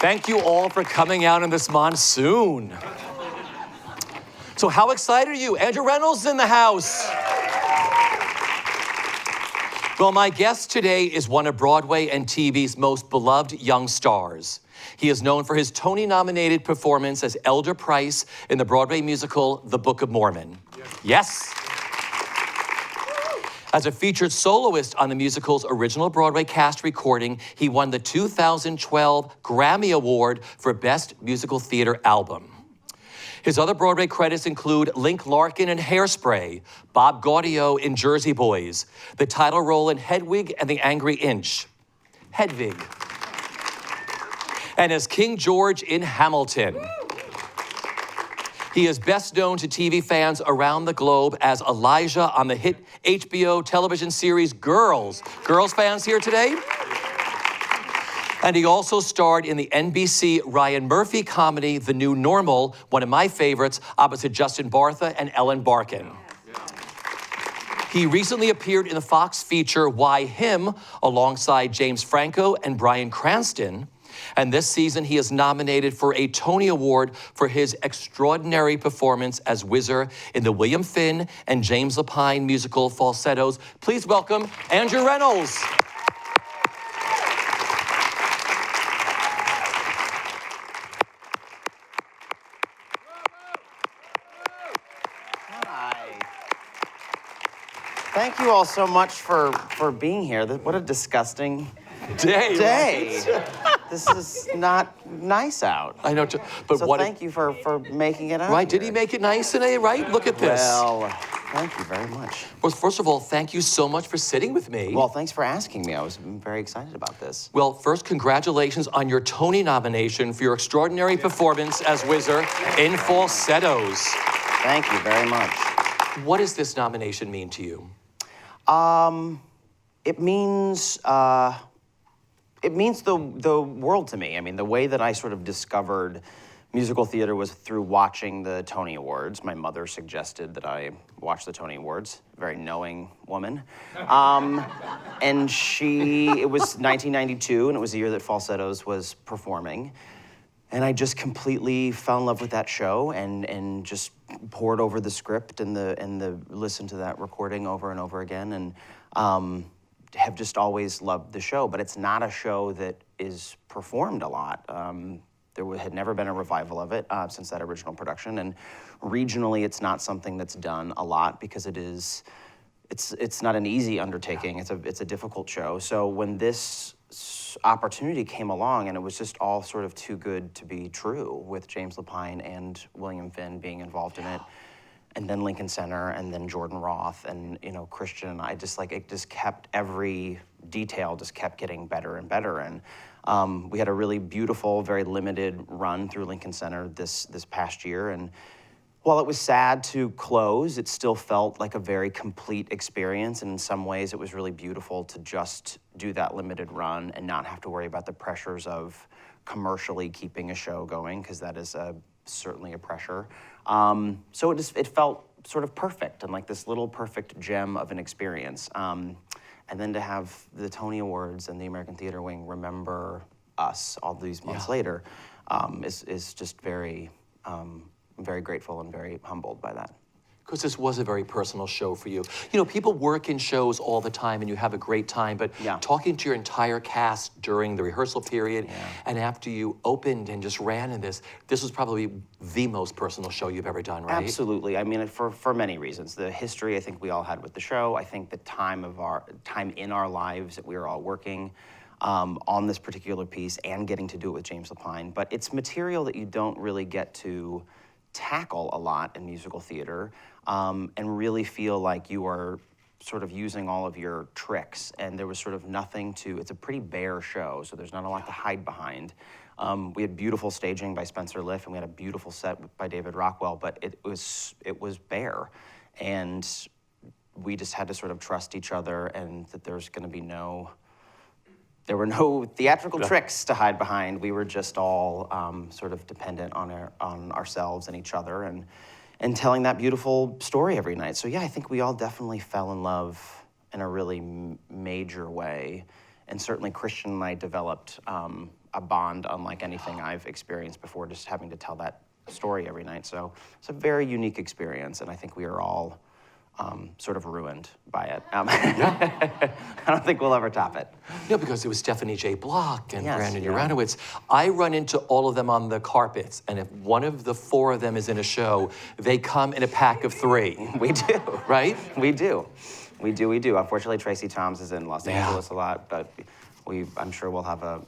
Thank you all for coming out in this monsoon. So how excited are you? Andrew Reynolds is in the house. Well, my guest today is one of Broadway and TV's most beloved young stars. He is known for his Tony-nominated performance as Elder Price in the Broadway musical, The Book of Mormon. Yes. As a featured soloist on the musical's original Broadway cast recording, he won the 2012 Grammy Award for Best Musical Theater Album. His other Broadway credits include Link Larkin in Hairspray, Bob Gaudio in Jersey Boys, the title role in Hedwig and the Angry Inch, Hedwig, and as King George in Hamilton. He is best known to TV fans around the globe as Elijah on the hit HBO television series Girls. Girls fans here today? And he also starred in the NBC Ryan Murphy comedy, The New Normal, one of my favorites, opposite Justin Bartha and Ellen Barkin. He recently appeared in the Fox feature Why Him, alongside James Franco and Bryan Cranston. And this season, he is nominated for a Tony Award for his extraordinary performance as Whizzer in the William Finn and James Lapine musical Falsettos. Please welcome Andrew Reynolds. Thank you all so much for being here. What a disgusting day. This is not nice out. I know, but so thank you for making it out. Right, here. did he make it nice today, right? Look at this. Well, thank you very much. Well, first of all, thank you so much for sitting with me. Well, thanks for asking me. I was very excited about this. Well, first, congratulations on your Tony nomination for your extraordinary performance as Whizzer in Falsettos. Thank you very much. What does this nomination mean to you? It means the world to me. I mean, the way that I sort of discovered musical theater was through watching the Tony Awards. My mother suggested that I watch the Tony Awards, a very knowing woman. And it was 1992, and it was the year that Falsettos was performing. And I just completely fell in love with that show and just poured over the script and listened to that recording over and over again, and have just always loved the show. But it's not a show that is performed a lot. There had never been a revival of it since that original production, and regionally it's not something that's done a lot because it's not an easy undertaking. It's a difficult show. So when this opportunity came along, and it was just all sort of too good to be true, with James Lapine and William Finn being involved in it, and then Lincoln Center, and then Jordan Roth, and Christian, and I just it just kept, every detail just kept getting better and better. And we had a really beautiful, very limited run through Lincoln Center this past year, and while it was sad to close, it still felt like a very complete experience, and in some ways it was really beautiful to just do that limited run and not have to worry about the pressures of commercially keeping a show going, because that is certainly a pressure. So it felt sort of perfect, and like this little perfect gem of an experience. And then to have the Tony Awards and the American Theater Wing remember us all these months later is just very... I'm very grateful and very humbled by that. Because this was a very personal show for you. People work in shows all the time and you have a great time, but talking to your entire cast during the rehearsal period and after you opened and just ran in this was probably the most personal show you've ever done, right? Absolutely. I mean, for many reasons. The history I think we all had with the show. I think the time in our lives that we were all working on this particular piece and getting to do it with James Lapine. But it's material that you don't really get to tackle a lot in musical theater, and really feel like you are sort of using all of your tricks, and there was sort of nothing it's a pretty bare show, so there's not a lot to hide behind. We had beautiful staging by Spencer Liff, and we had a beautiful set by David Rockwell, but it was bare, and we just had to sort of trust each other, and that there's going to be there were no theatrical tricks to hide behind. We were just all sort of dependent on ourselves and each other, and telling that beautiful story every night. So yeah, I think we all definitely fell in love in a really major way. And certainly Christian and I developed a bond unlike anything I've experienced before, just having to tell that story every night. So it's a very unique experience, and I think we are all sort of ruined by it. I don't think we'll ever top it. No, because it was Stephanie J. Block and Yes, Brandon yeah. Uranowitz. I run into all of them on the carpets, and if one of the 4 of them is in a show, they come in a pack of 3. We do. Right? We do. We do. Unfortunately, Tracy Toms is in Los Yeah. Angeles a lot, but I'm sure we'll have a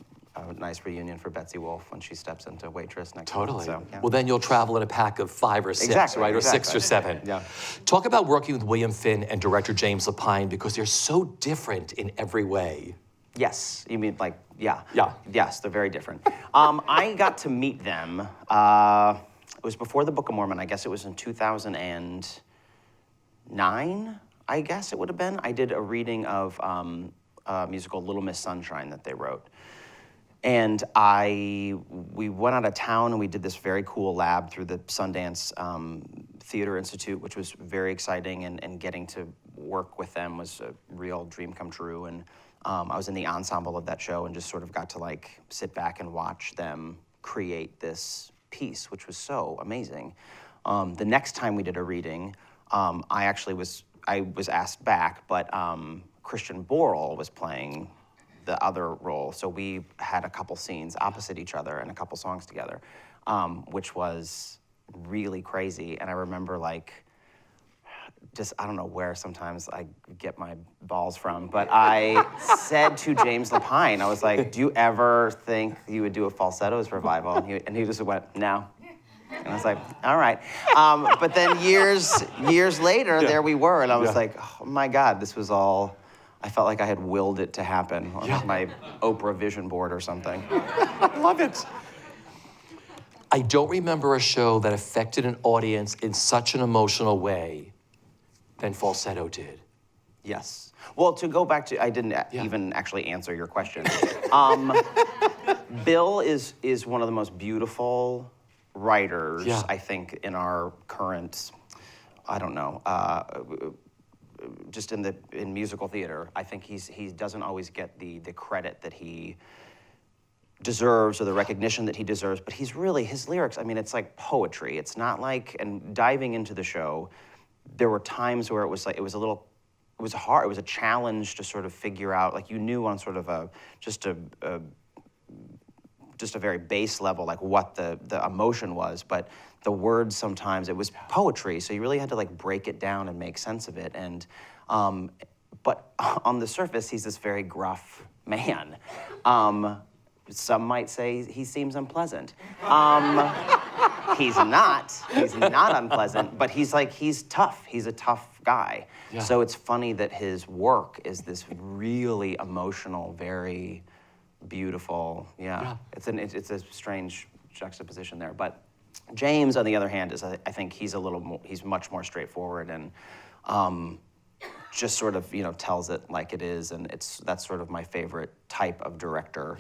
nice reunion for Betsy Wolfe when she steps into Waitress next Totally. month. So, yeah. Well, then you'll travel in a pack of 5 or 6, Exactly, right? Or 6 exactly. or 7. Yeah. Talk about working with William Finn and director James Lapine, because they're so different in every way. Yes, you mean like, yeah. Yeah. Yes, they're very different. I got to meet them, it was before the Book of Mormon, I guess it was in 2009, I guess it would have been. I did a reading of a musical Little Miss Sunshine that they wrote. And we went out of town and we did this very cool lab through the Sundance Theater Institute, which was very exciting, and getting to work with them was a real dream come true. And I was in the ensemble of that show and just sort of got to like sit back and watch them create this piece, which was so amazing. The next time we did a reading, I was asked back, but Christian Borle was playing the other role. So we had a couple scenes opposite each other and a couple songs together, which was really crazy. And I remember like, just, I don't know where sometimes I get my balls from, but I said to James Lapine, I was like, do you ever think you would do a Falsettos revival? And he just went, no. And I was like, all right. But then years later, there we were, and I was like, oh my God, this was all, I felt like I had willed it to happen on my Oprah vision board or something. I love it. I don't remember a show that affected an audience in such an emotional way than Falsetto did. Yes. Well, to go back to, I didn't even actually answer your question. Bill is one of the most beautiful writers, I think, in our current, I don't know, just in musical theater. I think he doesn't always get the credit that he deserves or the recognition that he deserves, but he's really, his lyrics, I mean, it's like poetry. It's not like, and diving into the show, there were times where it was like, it was hard, it was a challenge to sort of figure out, like you knew on sort of just a very base level, like what the emotion was, but the words sometimes, it was poetry, so you really had to like break it down and make sense of it. And, but on the surface, he's this very gruff man. Some might say he seems unpleasant. He's not unpleasant, but he's tough. He's a tough guy. Yeah. So it's funny that his work is this really emotional, very beautiful, it's a strange juxtaposition there. But James, on the other hand, is I think he's he's much more straightforward and just sort of tells it like it is, and that's sort of my favorite type of director,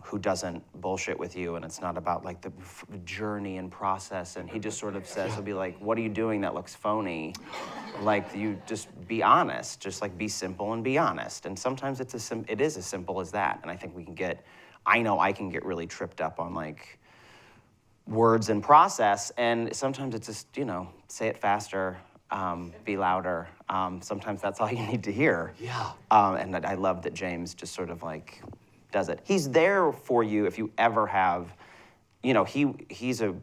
who doesn't bullshit with you, and it's not about like the journey and process, and he just sort of says, he'll be like, what are you doing that looks phony? Like, you just be honest, just like be simple and be honest. And sometimes it is as simple as that, and I think I know I can get really tripped up on like words and process, and sometimes it's just, say it faster, be louder. Sometimes that's all you need to hear. Yeah. And I love that James just sort of like does it. He's there for you if you ever have, he's a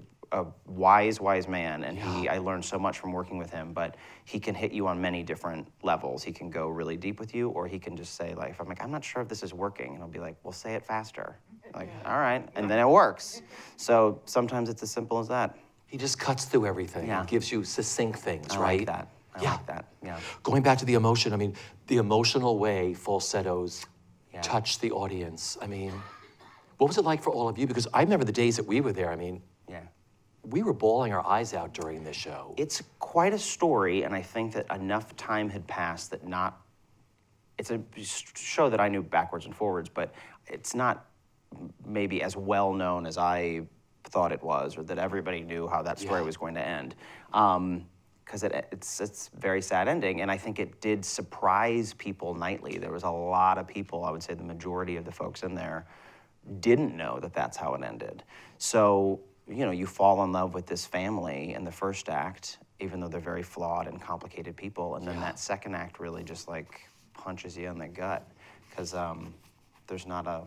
wise man, and I learned so much from working with him, but he can hit you on many different levels. He can go really deep with you, or he can just say, like, if I'm like, I'm not sure if this is working, and I'll be like, well, say it faster. Like, all right, and then it works. So sometimes it's as simple as that. He just cuts through everything and gives you succinct things, I right? like that. I like that, yeah. Going back to the emotion, I mean, the emotional way falsettos touch the audience. I mean, what was it like for all of you? Because I remember the days that we were there, I mean, we were bawling our eyes out during this show. It's quite a story, and I think that enough time had passed that it's a show that I knew backwards and forwards, but it's not maybe as well known as I thought it was, or that everybody knew how that story was going to end. Because it's very sad ending, and I think it did surprise people nightly. There was a lot of people, I would say the majority of the folks in there, didn't know that that's how it ended. So, you know, you fall in love with this family in the first act, even though they're very flawed and complicated people, and then that second act really just like punches you in the gut, because there's not a,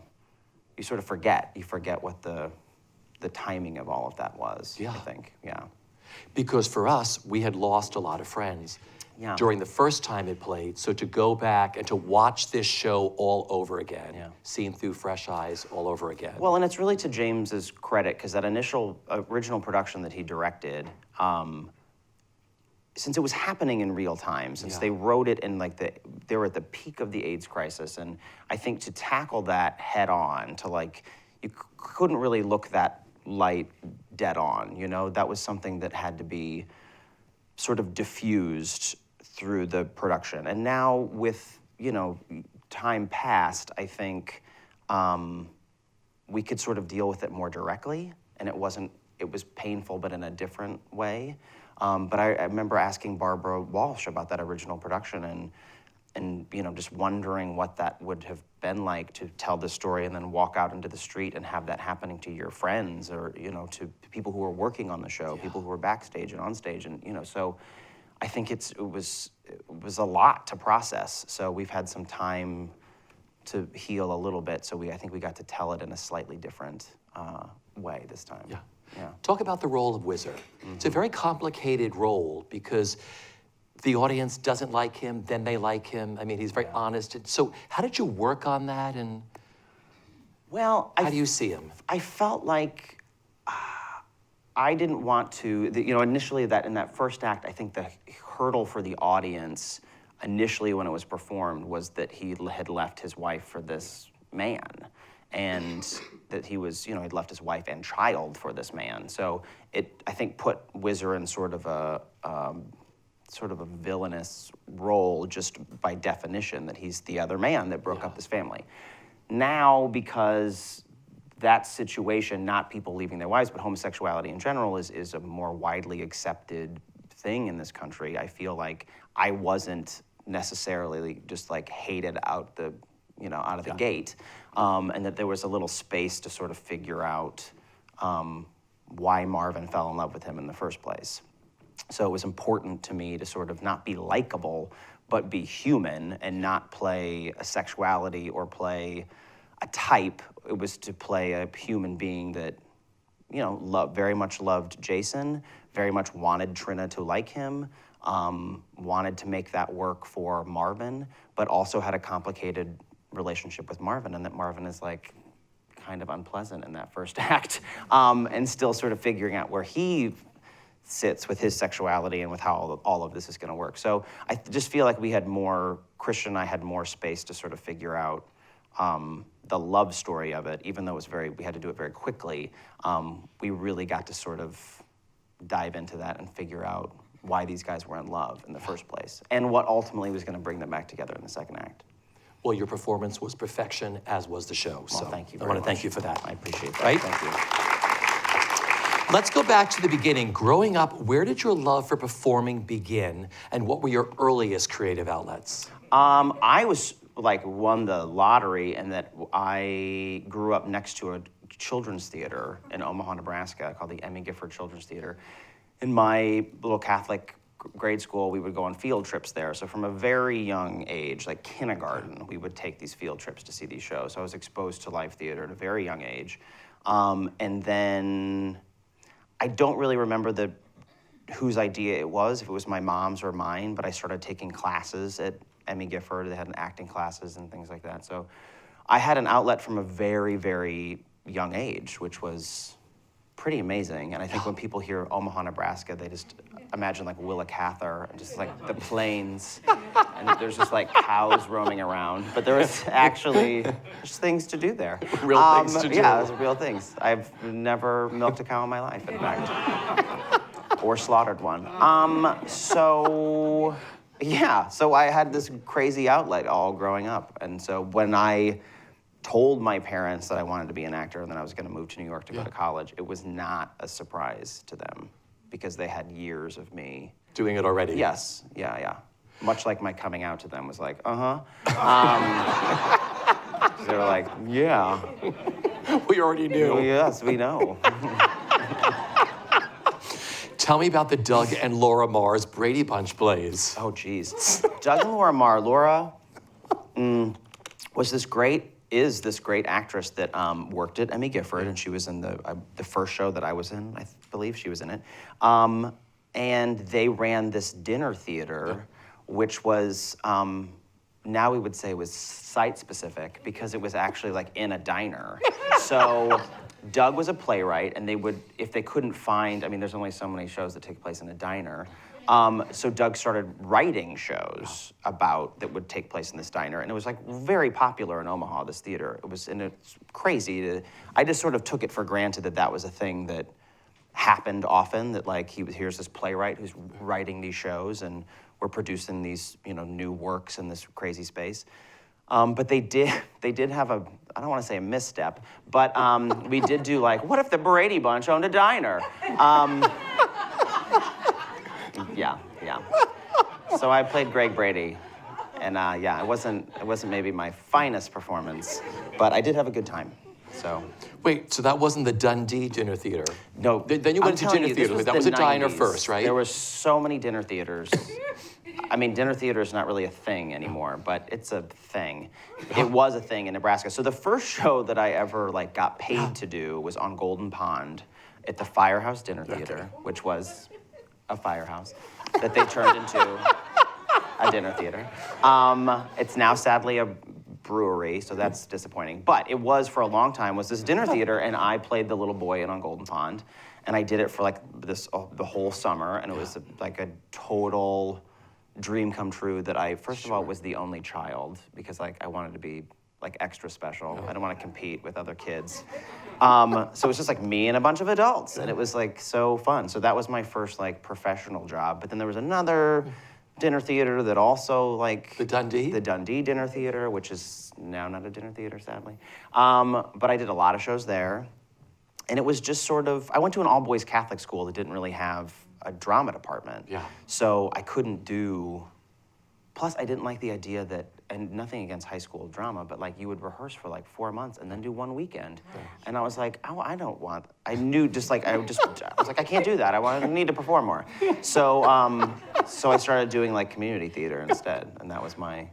you sort of forget. You forget what the timing of all of that was, I think, Because for us, we had lost a lot of friends during the first time it played, so to go back and to watch this show all over again, seen through fresh eyes all over again. Well, and it's really to James's credit, because that original production that he directed, since it was happening in real time, since they wrote it in like they were at the peak of the AIDS crisis, and I think to tackle that head on, to like, you couldn't really look that light dead on, you know? That was something that had to be sort of diffused through the production. And now with, you know, time past, I think we could sort of deal with it more directly, and it was painful, but in a different way. But I remember asking Barbara Walsh about that original production, and you know, just wondering what that would have been like to tell the story and then walk out into the street and have that happening to your friends, or you know, to people who were working on the show, people who were backstage and on stage, and you know, so I think it was a lot to process. So we've had some time to heal a little bit. So I think we got to tell it in a slightly different way this time. Yeah. Talk about the role of Whizzer. It's a very complicated role because the audience doesn't like him, then they like him. I mean, he's very honest. So how did you work on that, and well, how do you see him? I felt like I didn't want to, you know, initially in that first act, I think the hurdle for the audience initially when it was performed was that he had left his wife for this man, and that he was, you know, he'd left his wife and child for this man. So it, I think, put Whizzer in sort of a villainous role just by definition, that he's the other man that broke up this family. Now, because that situation, not people leaving their wives, but homosexuality in general is a more widely accepted thing in this country, I feel like I wasn't necessarily just like hated out the, you know, out of the gate, and that there was a little space to sort of figure out why Marvin fell in love with him in the first place. So it was important to me to sort of not be likable, but be human and not play a sexuality or play a type. It was to play a human being that, you know, very much loved Jason, very much wanted Trina to like him, wanted to make that work for Marvin, but also had a complicated relationship with Marvin, and that Marvin is like kind of unpleasant in that first act, and still sort of figuring out where he sits with his sexuality and with how all of this is going to work. So I just feel like Christian and I had more space to sort of figure out the love story of it, even though we had to do it very quickly. We really got to sort of dive into that and figure out why these guys were in love in the first place, and what ultimately was going to bring them back together in the second act. Well, your performance was perfection, as was the show. Well, so thank you I want to very thank much. you for that. I appreciate that. Right? Thank you. Let's go back to the beginning. Growing up, where did your love for performing begin, and what were your earliest creative outlets? I won the lottery, and that I grew up next to a children's theater in Omaha, Nebraska, called the Emmy Gifford Children's Theater. In my little Catholic grade school, we would go on field trips there. So from a very young age, like kindergarten, we would take these field trips to see these shows. So I was exposed to live theater at a very young age. And then I don't really remember whose idea it was, if it was my mom's or mine, but I started taking classes at Emmy Gifford. They had acting classes and things like that. So I had an outlet from a very, very young age, which was pretty amazing. And I think when people hear Omaha, Nebraska, they just imagine like Willa Cather and just like the plains, and there's just like cows roaming around. But there was actually just things to do there. Real things to do. Yeah, it was real things. I've never milked a cow in my life, in fact, or slaughtered one. So I had this crazy outlet all growing up. And so when I told my parents that I wanted to be an actor and that I was going to move to New York to go to college, it was not a surprise to them, because they had years of me Doing it already. Yes, yeah. Much like my coming out to them was like, They were like, yeah. We already knew. Oh, yes, we know. Tell me about the Doug and Laura Mars Brady Bunch plays. Oh, geez. Doug and Laura Marr. Laura is this great actress that worked at Emmy Gifford, and she was in the first show that I was in. I believe she was in it. And they ran this dinner theater, which was, now we would say was site-specific, because it was actually like in a diner. So Doug was a playwright, and they would, if they couldn't find, I mean, there's only so many shows that take place in a diner. So Doug started writing shows that would take place in this diner, and it was like very popular in Omaha, this theater. It's crazy. I just sort of took it for granted that was a thing that happened often, that like here's this playwright who's writing these shows, and we're producing these, new works in this crazy space. But they did have I don't want to say a misstep, but we did do like, what if the Brady Bunch owned a diner? Yeah. So I played Greg Brady, and it wasn't maybe my finest performance, but I did have a good time. So. Wait, so that wasn't the Dundee Dinner Theater? No. Then you went to dinner theater, but that was a diner first, right? There were so many dinner theaters. I mean, dinner theater is not really a thing anymore, but it's a thing. It was a thing in Nebraska. So the first show that I ever got paid to do was on Golden Pond at the Firehouse Dinner Theater, which was a firehouse that they turned into a dinner theater. It's now sadly a brewery, so that's disappointing. But it was, for a long time, was this dinner theater, and I played the little boy in on Golden Pond, and I did it for the whole summer, and it was like a total dream come true that I, first of all, was the only child, because I wanted to be extra special. I didn't want to compete with other kids. So it was just me and a bunch of adults, and it was so fun. So that was my first professional job. But then there was another dinner theater that also the Dundee? The Dundee Dinner Theater, which is now not a dinner theater, sadly. But I did a lot of shows there. And it was just sort of, I went to an all-boys Catholic school that didn't really have a drama department. Yeah. So I couldn't do, plus I didn't like the idea that, and nothing against high school drama, but you would rehearse for 4 months and then do one weekend. And I was like, oh, I don't want, I knew I was like, I can't do that. I need to perform more. So, so I started doing community theater instead, and that was my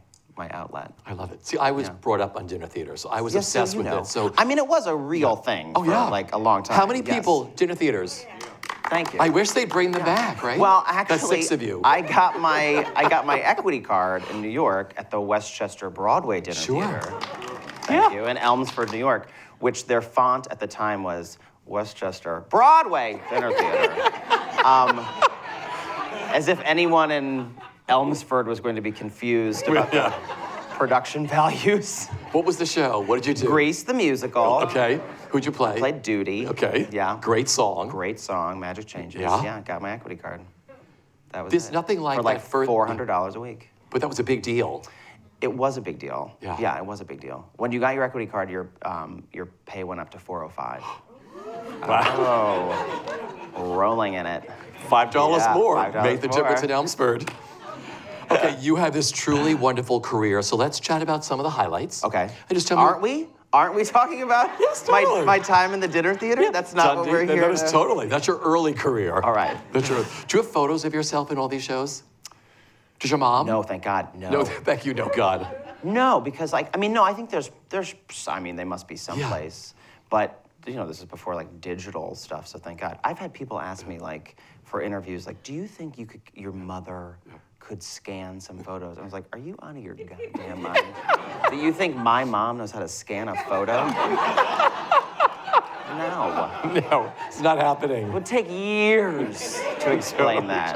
outlet. I love it. See, I was brought up on dinner theater, so I was obsessed with it. So I mean, it was a real thing for a long time. How many people, dinner theaters? Thank you. I wish they'd bring them back, right? Well, actually, that's 6 of you. I got my equity card in New York at the Westchester Broadway Dinner Theater. Thank you, in Elmsford, New York, which their font at the time was Westchester Broadway Dinner Theater. As if anyone in Elmsford was going to be confused about the production values. What was the show? What did you do? Grease the musical. Okay. Who'd you play? I played Duty. Okay. Yeah. Great song. Great song. Magic Changes. Yeah. Yeah. Got my equity card. That was There's it. nothing like for that for $400 a week. But that was a big deal. It was a big deal. Yeah. Yeah, it was a big deal. When you got your equity card, your pay went up to $405. Wow. Oh, rolling in it. $5 more $5 made the more. difference in Elmsford. Okay, you have this truly wonderful career, so let's chat about some of the highlights. Okay. And just tell me. Aren't we talking about totally. my time in the dinner theater? Yeah. That's not Dundee, what we're here That is totally. That's your early career. All right. Do you have photos of yourself in all these shows? Does your mom? No, thank God, no. No, thank you, no God. No, because I think there's they must be someplace. But this is before digital stuff, so thank God. I've had people ask me for interviews, do you think your mother could scan some photos? I was like, are you out of your goddamn mind? Do you think my mom knows how to scan a photo? No. No, it's not happening. It would take years to explain that.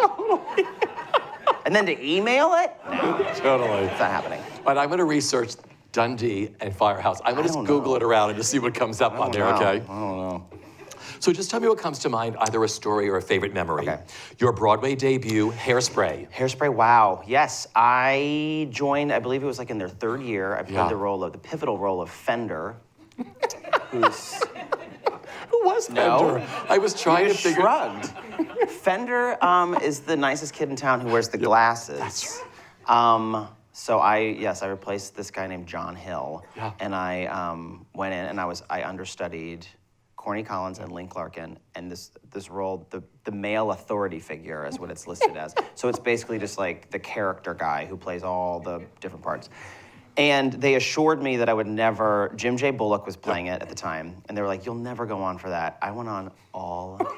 And then to email it? No. Totally. It's not happening. But I'm going to research Dundee and Firehouse. I'm going to just Google it around and just see what comes up on there, okay? I don't know. So just tell me what comes to mind, either a story or a favorite memory. Okay. Your Broadway debut, Hairspray. Hairspray, wow. Yes, I joined, I believe it was in their 3rd year. I played the pivotal role of Fender, who's... Who was Fender? No. I was trying to figure... shrugged. Fender is the nicest kid in town who wears the glasses. That's right. So I replaced this guy named John Hill, Yeah. and I went in and I understudied Corny Collins and Link Larkin, and this role, the male authority figure is what it's listed as. So it's basically just like the character guy who plays all the different parts. And they assured me that I would never, Jim J. Bullock was playing it at the time, and they were like, you'll never go on for that. I went on all the time.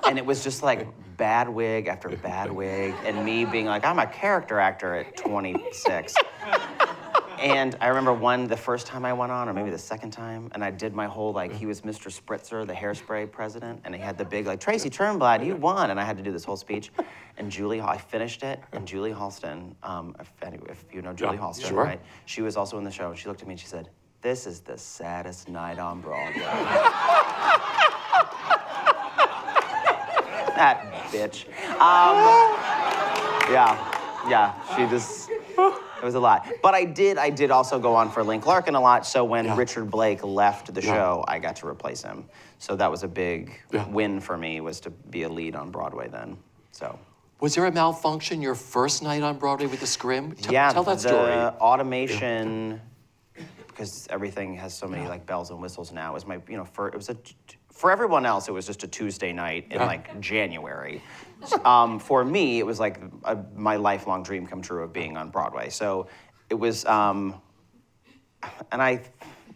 And it was just like bad wig after bad wig, and me being like, I'm a character actor at 26. And I remember the first time I went on, or maybe the second time, and I did my whole, like, he was Mr. Spritzer, the Hairspray president, and he had the big, like, Tracy Turnblad, you won, and I had to do this whole speech. And I finished it, and Julie Halston, if you know Julie Halston, sure. right? She was also in the show, and she looked at me and she said, this is the saddest night on Broadway. That bitch. She just, it was a lot. But I did also go on for Link Larkin a lot, so when Richard Blake left the show, I got to replace him. So that was a big win for me, was to be a lead on Broadway then, so. Was there a malfunction your first night on Broadway with the scrim? Tell that the story. Automation, because everything has so many like bells and whistles now, was for everyone else, it was just a Tuesday night in like January. For me, it was like my lifelong dream come true of being on Broadway. So it was, and I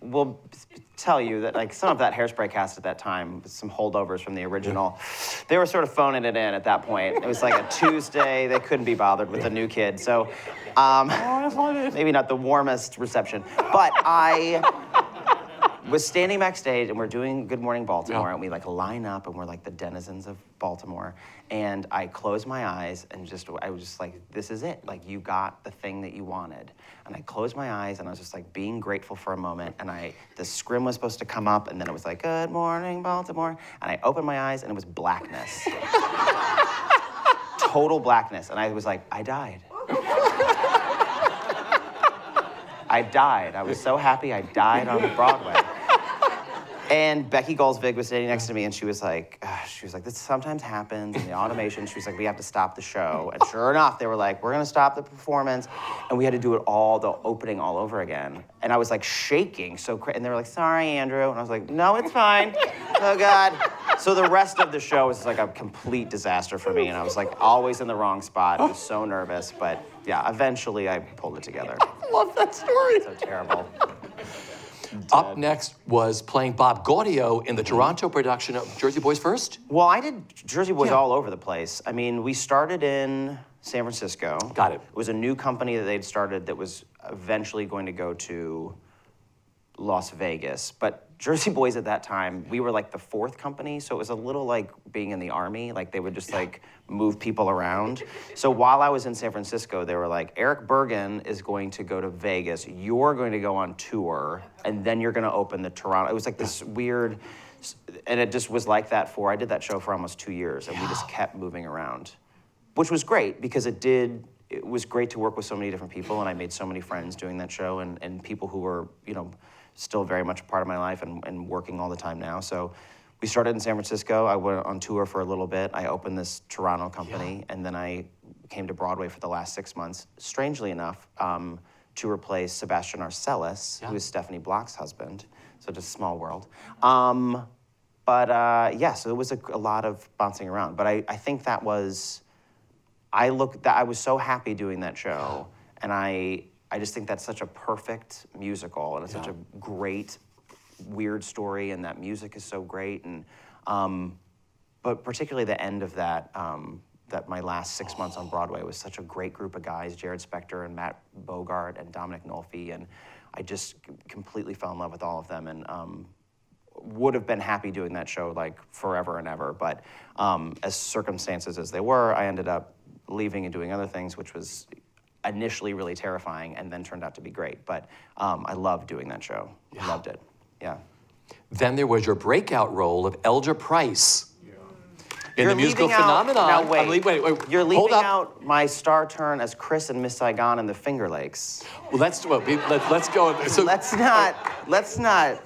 will tell you that like some of that Hairspray cast at that time, some holdovers from the original, they were sort of phoning it in at that point. It was like a Tuesday, they couldn't be bothered with the new kid. So maybe not the warmest reception, but I was standing backstage and we're doing Good Morning Baltimore and we like line up and we're like the denizens of Baltimore. And I closed my eyes and I was just like, this is it. Like you got the thing that you wanted. And I closed my eyes and I was just like being grateful for a moment. And the scrim was supposed to come up and then it was like, Good Morning Baltimore. And I opened my eyes and it was blackness. Total blackness. And I was like, I died. I died. I was so happy I died on Broadway. And Becky Goldsvig was sitting next to me, and she was like, this sometimes happens in the automation. She was like, we have to stop the show. And sure enough, they were like, we're gonna stop the performance. And we had to do the opening all over again. And I was like shaking and they were like, sorry, Andrew. And I was like, no, it's fine. Oh God. So the rest of the show was like a complete disaster for me. And I was like always in the wrong spot. I was so nervous, but yeah, eventually I pulled it together. I love that story. So terrible. Up next was playing Bob Gaudio in the Toronto production of Jersey Boys First? Well, I did Jersey Boys all over the place. I mean, we started in San Francisco. Got it. It was a new company that they'd started that was eventually going to go to Las Vegas. But Jersey Boys at that time, we were like the fourth company, so it was a little like being in the Army. Like they would just like move people around. So while I was in San Francisco, they were like, Eric Bergen is going to go to Vegas. You're going to go on tour, and then you're going to open the Toronto. It was like this weird, and it just was like that I did that show for almost 2 years, and we just kept moving around, which was great because it was great to work with so many different people, and I made so many friends doing that show, and people who were, still very much a part of my life and working all the time now. So we started in San Francisco. I went on tour for a little bit. I opened this Toronto company, and then I came to Broadway for the last 6 months, strangely enough, to replace Sebastian Arcelus, who is Stephanie Block's husband. So just a small world. So it was a lot of bouncing around. But I think that was, I was so happy doing that show, and I just think that's such a perfect musical, and it's such a great, weird story, and that music is so great. And but particularly the end of that, that my last 6 months on Broadway was such a great group of guys, Jared Spector and Matt Bogart and Dominic Nolfi, and I just completely fell in love with all of them, and would have been happy doing that show like forever and ever. But as circumstances as they were, I ended up leaving and doing other things, which was initially really terrifying and then turned out to be great. But I loved doing that show. Yeah. Loved it. Yeah. Then there was your breakout role of Elder Price in You're the musical leaving out, phenomenon. Now wait. You're leaving Hold up. out my star turn as Chris in Miss Saigon and the Finger Lakes. Well, let's go. So, Let's not.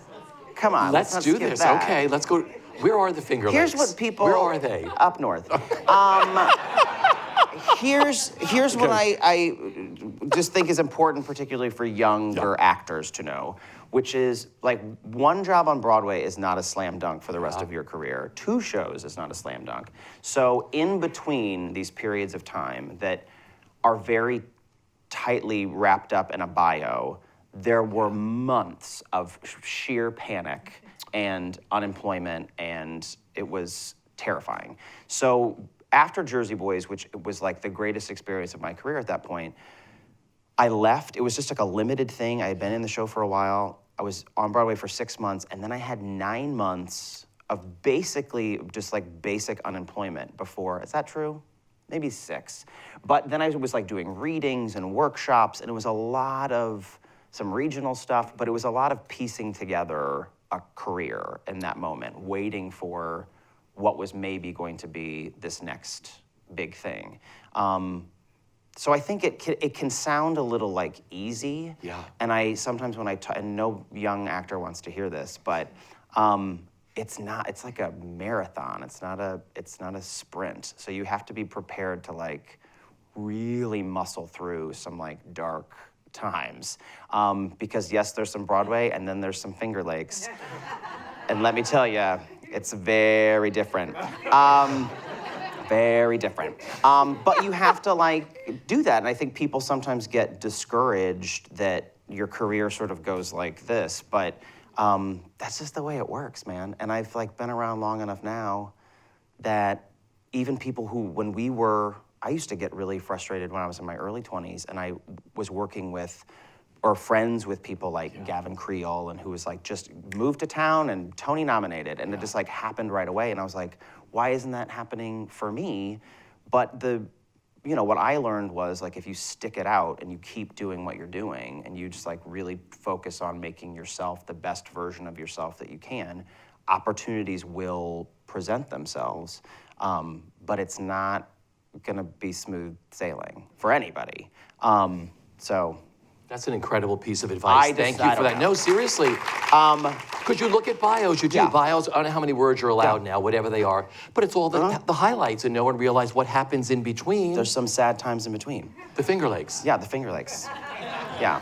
Come on. Let's not do skip this. that. Okay, let's go. Where are the Finger Here's Lakes? what people. Where are they? Up north. here's what I just think is important, particularly for younger actors to know, which is like one job on Broadway is not a slam dunk for the rest of your career. 2 shows is not a slam dunk. So in between these periods of time that are very tightly wrapped up in a bio, there were months of sheer panic and unemployment, and it was terrifying. So after Jersey Boys, which was like the greatest experience of my career at that point, I left. It was just like a limited thing. I had been in the show for a while. I was on Broadway for 6 months, and then I had 9 months of basically just like basic unemployment before. Is that true? Maybe 6. But then I was like doing readings and workshops, and it was a lot of some regional stuff, but it was a lot of piecing together a career in that moment, waiting for what was maybe going to be this next big thing. So I think it can sound a little like easy. Yeah. And I sometimes when and no young actor wants to hear this, but it's not. It's like a marathon. It's not a sprint. So you have to be prepared to like really muscle through some like dark times, because yes, there's some Broadway, and then there's some Finger Lakes, and let me tell you, it's very different. Very different. But you have to like do that, and I think people sometimes get discouraged that your career sort of goes like this, but that's just the way it works, man. And I've like been around long enough now that even people who, I used to get really frustrated when I was in my early 20s, and I was working with or friends with people like Gavin Creel, and who was like just moved to town and Tony nominated, and it just like happened right away. And I was like, why isn't that happening for me? But what I learned was like if you stick it out and you keep doing what you're doing, and you just like really focus on making yourself the best version of yourself that you can, opportunities will present themselves. But it's not gonna be smooth sailing for anybody. So. That's an incredible piece of advice. Thank you for that. Know. No, seriously. Because you look at bios, you do. Yeah. Bios, I don't know how many words are allowed now, whatever they are, but it's all the highlights, and no one realized what happens in between. There's some sad times in between. The Finger Lakes. Yeah, the Finger Lakes. Yeah.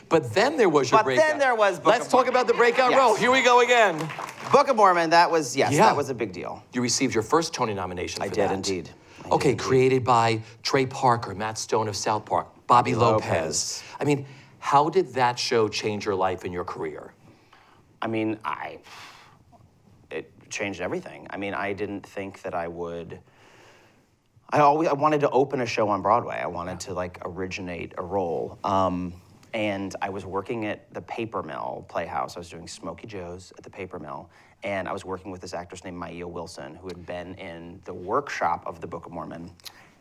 But then there was your breakout. But then there was Book Let's of talk about the breakout role. Here we go again. Book of Mormon, that was a big deal. You received your first Tony nomination for that. I did indeed. Created by Trey Parker, Matt Stone of South Park, Bobby Lopez. I mean, how did that show change your life and your career? I mean, it changed everything. I mean, I didn't think that I would. I wanted to open a show on Broadway. I wanted to like originate a role. And I was working at the Paper Mill Playhouse. I was doing Smokey Joe's at the Paper Mill. And I was working with this actress named Meyer Wilson, who had been in the workshop of the Book of Mormon.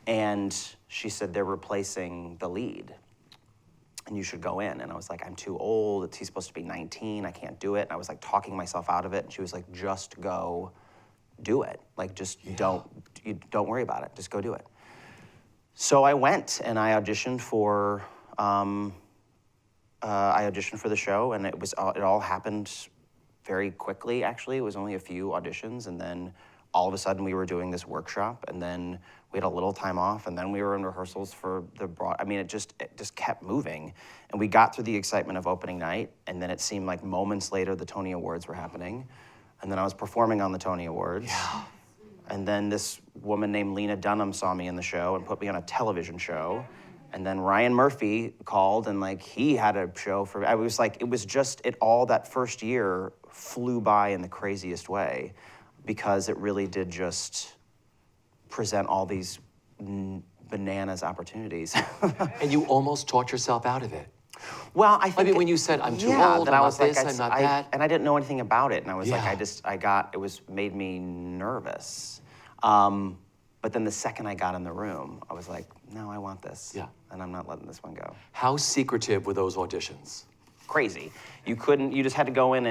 And she said, they're replacing the lead, and you should go in. And I was like, I'm too old. He's supposed to be 19. I can't do it. And I was like talking myself out of it. And she was like, just go do it. Like, just don't worry about it. Just go do it. So I went and I auditioned for the show, and it all happened very quickly, actually. It was only a few auditions, and then all of a sudden we were doing this workshop, and then we had a little time off, and then we were in rehearsals for it just kept moving. And we got through the excitement of opening night, and then it seemed like moments later the Tony Awards were happening. And then I was performing on the Tony Awards. Yeah. And then this woman named Lena Dunham saw me in the show and put me on a television show. And then Ryan Murphy called, and like he had a show for me. That first year flew by in the craziest way, because it really did just present all these bananas opportunities. And you almost talked yourself out of it. Well, I when you said, I'm too old, I'm not this, I'm not that. And I didn't know anything about it, and I was made me nervous. But then the second I got in the room, I was like, no, I want this. Yeah. And I'm not letting this one go. How secretive were those auditions? Crazy. You just had to go in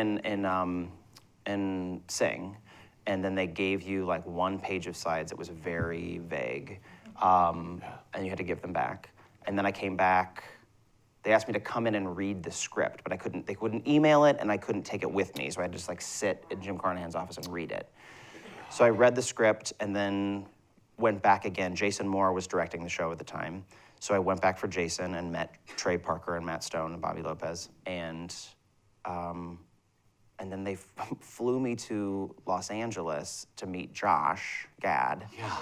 and sing. And then they gave you like one page of sides that was very vague. And you had to give them back. And then I came back. They asked me to come in and read the script, but they couldn't email it, and I couldn't take it with me. So I had to just like sit in Jim Carnahan's office and read it. So I read the script, and then went back again. Jason Moore was directing the show at the time. So I went back for Jason and met Trey Parker and Matt Stone and Bobby Lopez. And then they flew me to Los Angeles to meet Josh Gad. Yeah.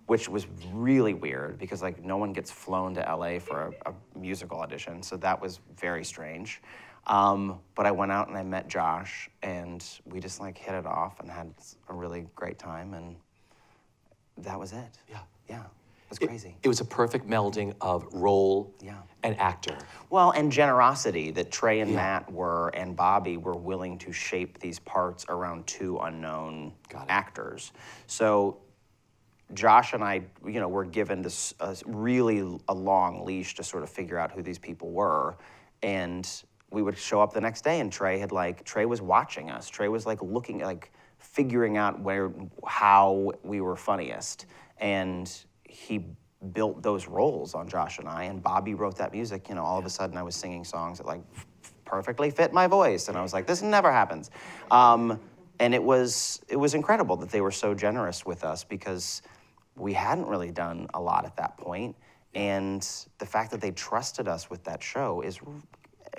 Which was really weird because like no one gets flown to LA for a musical audition. So that was very strange. But I went out and I met Josh and we just like hit it off and had a really great time and that was it. Yeah. Yeah, it was crazy. It was a perfect melding of role and actor. Well, and generosity that Trey and Matt and Bobby were willing to shape these parts around two unknown actors. So Josh and I, were given this really a long leash to sort of figure out who these people were, and we would show up the next day, and Trey was watching us. Trey was like looking, like figuring out how we were funniest, and he built those roles on Josh and I. And Bobby wrote that music. All of a sudden I was singing songs that like perfectly fit my voice, and I was like, this never happens. And it was incredible that they were so generous with us because we hadn't really done a lot at that point, and the fact that they trusted us with that show is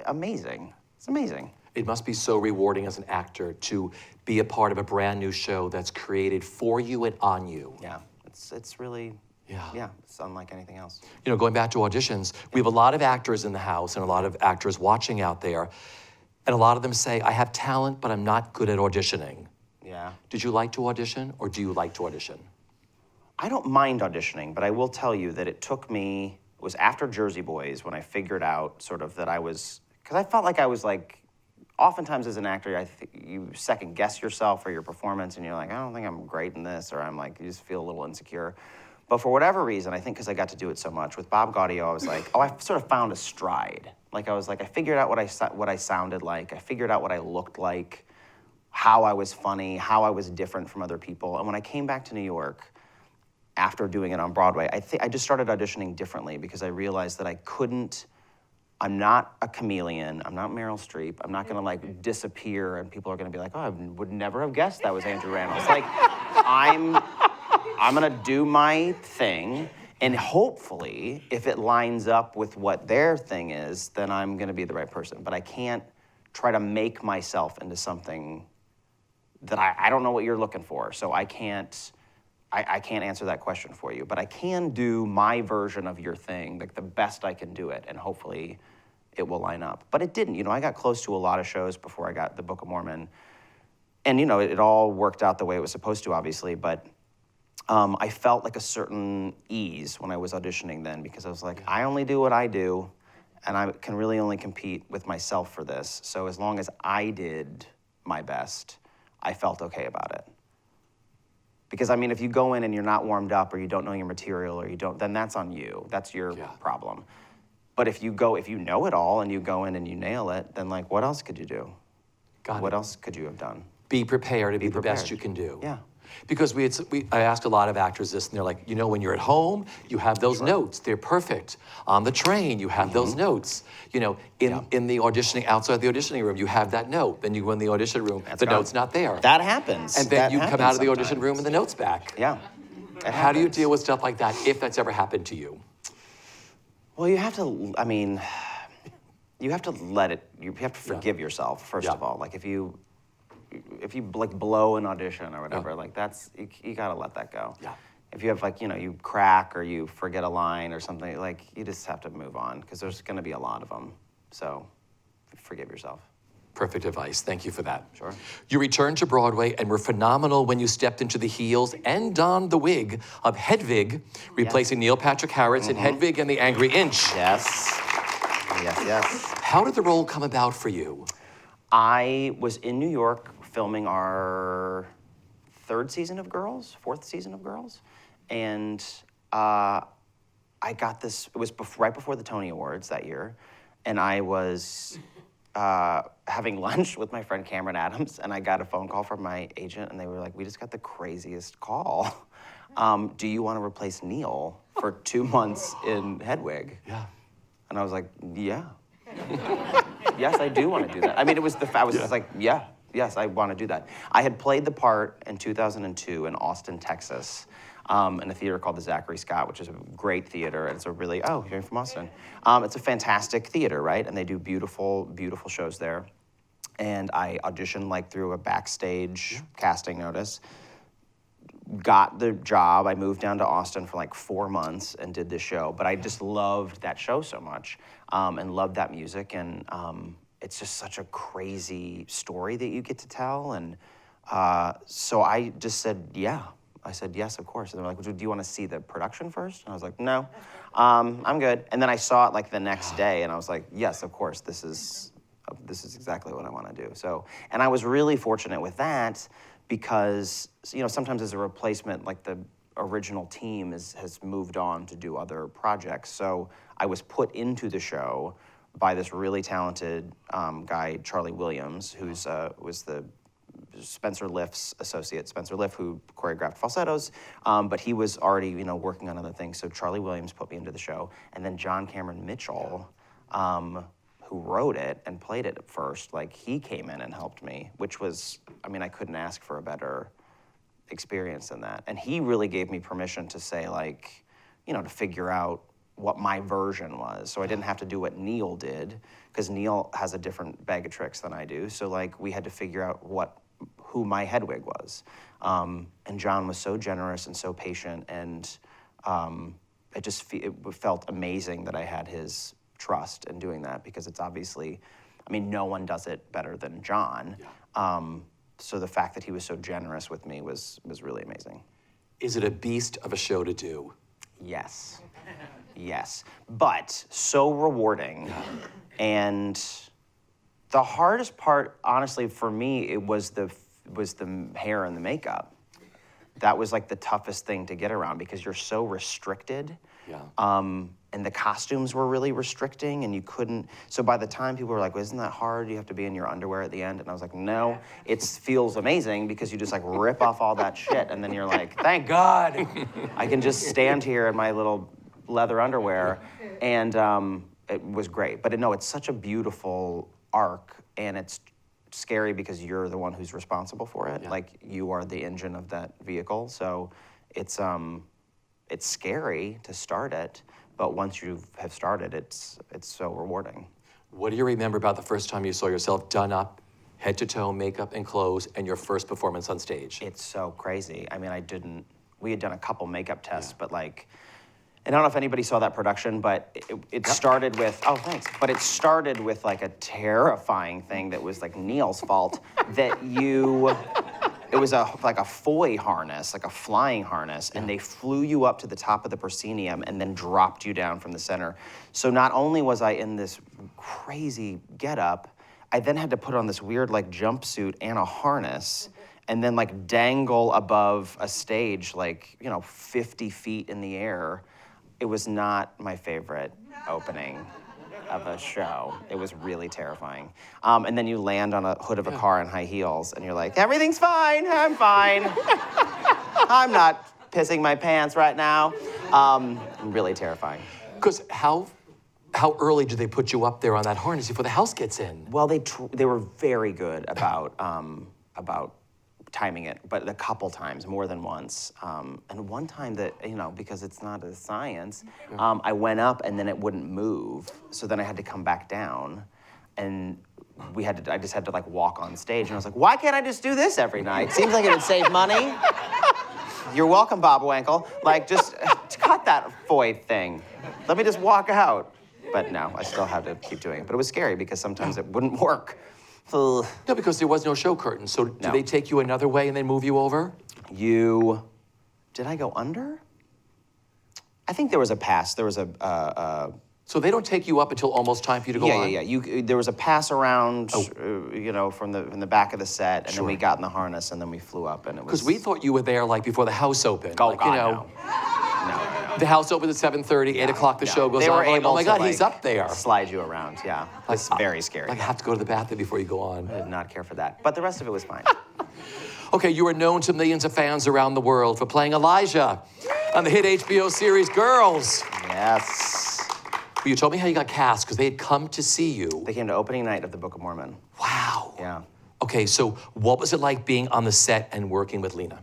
amazing. It's amazing. It must be so rewarding as an actor to be a part of a brand new show that's created for you and on you. Yeah, it's really, it's unlike anything else. Going back to auditions, we have a lot of actors in the house and a lot of actors watching out there, and a lot of them say, I have talent, but I'm not good at auditioning. Yeah. Did you like to audition, or do you like to audition? I don't mind auditioning, but I will tell you that it was after Jersey Boys when I figured out sort of that because I felt like I was like, oftentimes as an actor, you second guess yourself or your performance and you're like, I don't think I'm great in this, or I'm like, you just feel a little insecure. But for whatever reason, I think because I got to do it so much, with Bob Gaudio, I was like, I sort of found a stride. Like I figured out what I sounded like, I figured out what I looked like, how I was funny, how I was different from other people. And when I came back to New York, after doing it on Broadway, I just started auditioning differently because I realized that I'm not a chameleon, I'm not Meryl Streep, I'm not gonna like disappear and people are gonna be like, oh, I would never have guessed that was Andrew Rannells. Like, I'm gonna do my thing, and hopefully, if it lines up with what their thing is, then I'm gonna be the right person. But I can't try to make myself into something that I don't know what you're looking for, so I can't answer that question for you, but I can do my version of your thing, like the best I can do it, and hopefully it will line up. But it didn't. I got close to a lot of shows before I got the Book of Mormon, and it all worked out the way it was supposed to, obviously, but I felt like a certain ease when I was auditioning then, because I was like, I only do what I do, and I can really only compete with myself for this, so as long as I did my best, I felt okay about it. Because, if you go in and you're not warmed up or you don't know your material then that's on you. That's your problem. But if you know it all and you go in and you nail it, then like, what else could you do? What else could you have done? Be prepared to be the best you can do. Yeah. Because I asked a lot of actors this, and they're like, when you're at home, you have those notes. They're perfect. On the train, you have those notes. In the auditioning, outside the auditioning room, you have that note. Then you go in the audition room, the note's not there. That happens. And then you come out of the audition room and the note's back. Yeah. How do you deal with stuff like that, if that's ever happened to you? Well, you have to, you have to let it, you have to forgive yourself, first of all. Like if you like blow an audition or whatever, like that's, you gotta let that go. Yeah. If you have like, you crack or you forget a line or something, like you just have to move on because there's gonna be a lot of them. So forgive yourself. Perfect advice. Thank you for that. Sure. You returned to Broadway and were phenomenal when you stepped into the heels and donned the wig of Hedwig, replacing Neil Patrick Harris in Hedwig and the Angry Inch. Yes. Yes. How did the role come about for you? I was in New York filming our fourth season of Girls, and I got this, it was right before the Tony Awards that year, and I was having lunch with my friend Cameron Adams, and I got a phone call from my agent, and they were like, we just got the craziest call. Do you want to replace Neil for 2 months in Hedwig? Yeah. And I was like, yeah. Yes, I do want to do that. I was just like, yes, I want to do that. I had played the part in 2002 in Austin, Texas. in a theater called the Zachary Scott, which is a great theater. And it's a really, oh, you're from Austin. It's a fantastic theater, right? And they do beautiful, beautiful shows there. And I auditioned like through a Backstage casting notice. Got the job. I moved down to Austin for like 4 months and did this show. But I just loved that show so much and loved that music. And it's just such a crazy story that you get to tell. And so I just said, yeah. I said, yes, of course. And they were like, well, do you want to see the production first? And I was like, no, I'm good. And then I saw it like the next day and I was like, yes, of course, this is exactly what I want to do. So, and I was really fortunate with that because, you know, sometimes as a replacement, like the original team has moved on to do other projects. So I was put into the show by this really talented guy, Charlie Williams, who's was the Spencer Liff's associate, Spencer Liff, who choreographed Falsettos, but he was already, you know, working on other things. So Charlie Williams put me into the show, and then John Cameron Mitchell, who wrote it and played it at first, like he came in and helped me, which was, I mean, I couldn't ask for a better experience than that. And he really gave me permission to say, like, you know, to figure out what my version was. So I didn't have to do what Neil did, because Neil has a different bag of tricks than I do. So like we had to figure out who my Hedwig was. And John was so generous and so patient, and it felt amazing that I had his trust in doing that, because it's obviously, I mean, no one does it better than John. Yeah. So the fact that he was so generous with me was really amazing. Is it a beast of a show to do? Yes. Yes, but so rewarding. Yeah. And the hardest part, honestly, for me, it was the hair and the makeup. That was like the toughest thing to get around, because you're so restricted. Yeah. And the costumes were really restricting, and you couldn't. So by the time people were like, well, isn't that hard? You have to be in your underwear at the end. And I was like, no, it feels amazing, because you just like rip off all that shit, and then you're like, thank God, I can just stand here in my little leather underwear, and it was great. But no, it's such a beautiful arc, and it's scary because you're the one who's responsible for it. Yeah. Like, you are the engine of that vehicle. So it's scary to start it, but once you have started, it's so rewarding. What do you remember about the first time you saw yourself done up, head to toe, makeup and clothes, and your first performance on stage? It's so crazy. I mean, we had done a couple makeup tests, but like, and I don't know if anybody saw that production, but it started with, oh, thanks. But it started with like a terrifying thing that was like Neil's fault, that it was like a foy harness, like a flying harness, and they flew you up to the top of the proscenium and then dropped you down from the center. So not only was I in this crazy getup, I then had to put on this weird like jumpsuit and a harness, and then like dangle above a stage like, 50 feet in the air. It was not my favorite opening of a show. It was really terrifying. And then you land on a hood of a car in high heels, and you're like, everything's fine, I'm fine. I'm not pissing my pants right now. Really terrifying. Because how early do they put you up there on that harness before the house gets in? Well, they were very good about timing it, but a couple times, more than once. And one time that, because it's not a science, I went up and then it wouldn't move. So then I had to come back down, and I just had to like walk on stage, and I was like, why can't I just do this every night? Seems like it would save money. You're welcome, Bob Wankel. Like, just cut that foy thing. Let me just walk out. But no, I still had to keep doing it. But it was scary because sometimes it wouldn't work. No, because there was no show curtain. So did they take you another way and then move you over? Did I go under? I think there was a pass. There was So they don't take you up until almost time for you to go on? Yeah. There was a pass around, from the back of the set, and then we got in the harness, and then we flew up, and it was... Because we thought you were there, like, before the house opened. Oh, like, God, no. The house opens at 7:30, 8 o'clock, the show goes on. They were able oh my to, God, he's up there. Slide you around, yeah. It's very scary. Like, I have to go to the bathroom before you go on. I did not care for that. But the rest of it was fine. Okay, you are known to millions of fans around the world for playing Elijah on the hit HBO series Girls. Yes. Well, you told me how you got cast, because they had come to see you. They came to opening night of the Book of Mormon. Wow. Yeah. Okay, so what was it like being on the set and working with Lena?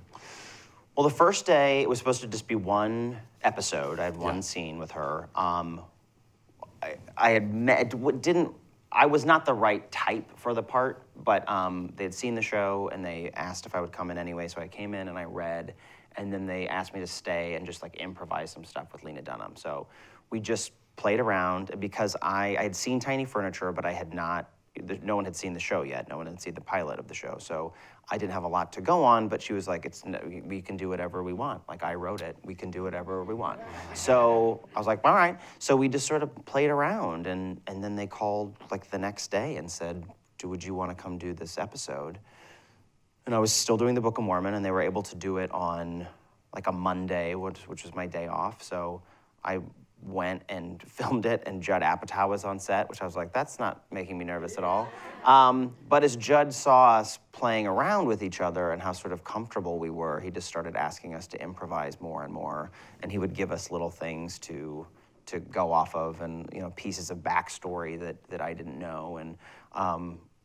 Well, the first day, it was supposed to just be one episode. I had one scene with her. I had I was not the right type for the part, but they had seen the show and they asked if I would come in anyway, so I came in and I read, and then they asked me to stay and just like improvise some stuff with Lena Dunham. So we just played around because I had seen Tiny Furniture, but I had not, no one had seen the show yet. No one had seen the pilot of the show. So I didn't have a lot to go on, but she was like, we can do whatever we want. Like, I wrote it, we can do whatever we want. So I was like, all right. So we just sort of played around, and then they called like the next day and said, would you want to come do this episode? And I was still doing the Book of Mormon, and they were able to do it on like a Monday, which was my day off. So I went and filmed it, and Judd Apatow was on set, which I was like, that's not making me nervous at all. But as Judd saw us playing around with each other and how sort of comfortable we were, he just started asking us to improvise more and more, and he would give us little things to go off of, and pieces of backstory that I didn't know, and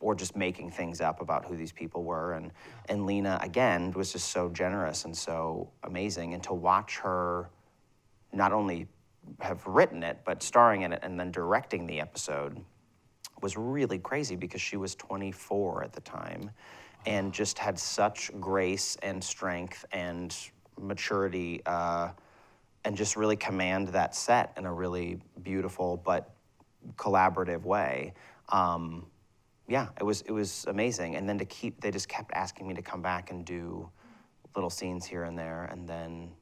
or just making things up about who these people were. And Lena, again, was just so generous and so amazing, and to watch her not only have written it, but starring in it and then directing the episode was really crazy, because she was 24 at the time and just had such grace and strength and maturity, and just really command that set in a really beautiful but collaborative way. Yeah, it was amazing. And then they just kept asking me to come back and do little scenes here and there, and then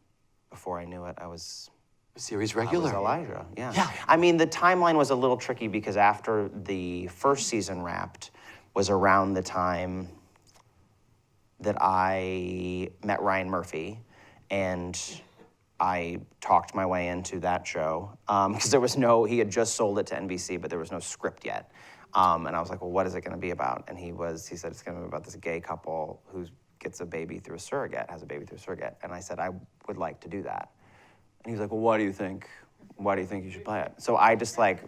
before I knew it, I was series regular. I was Elijah, yeah. I mean, the timeline was a little tricky because after the first season wrapped was around the time that I met Ryan Murphy, and I talked my way into that show because he had just sold it to NBC, but there was no script yet. And I was like, well, what is it going to be about? And he said, it's going to be about this gay couple who gets a baby through a surrogate, has a baby through a surrogate. And I said, I would like to do that. And he was like, well, why do you think you should play it? So I just like,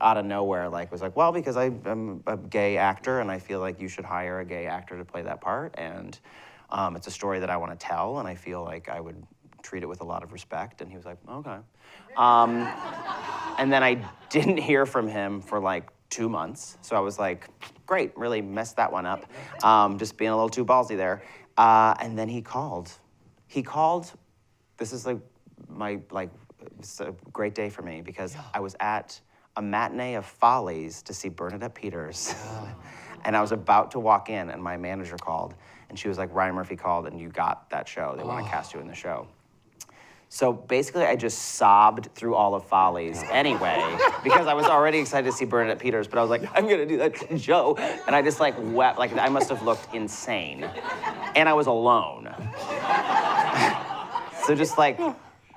out of nowhere, was like, well, because I'm a gay actor and I feel like you should hire a gay actor to play that part. And it's a story that I want to tell, and I feel like I would treat it with a lot of respect. And he was like, okay. And then I didn't hear from him for 2 months. So I was like, great, really messed that one up. Just being a little too ballsy there. And then he called. This is it's a great day for me because I was at a matinee of Follies to see Bernadette Peters. And I was about to walk in, and my manager called, and she was like, Ryan Murphy called, and you got that show. They want to cast you in the show. So basically, I just sobbed through all of Follies anyway, because I was already excited to see Bernadette Peters, but I was like, I'm going to do that show. And I just wept. I must have looked insane. And I was alone. So just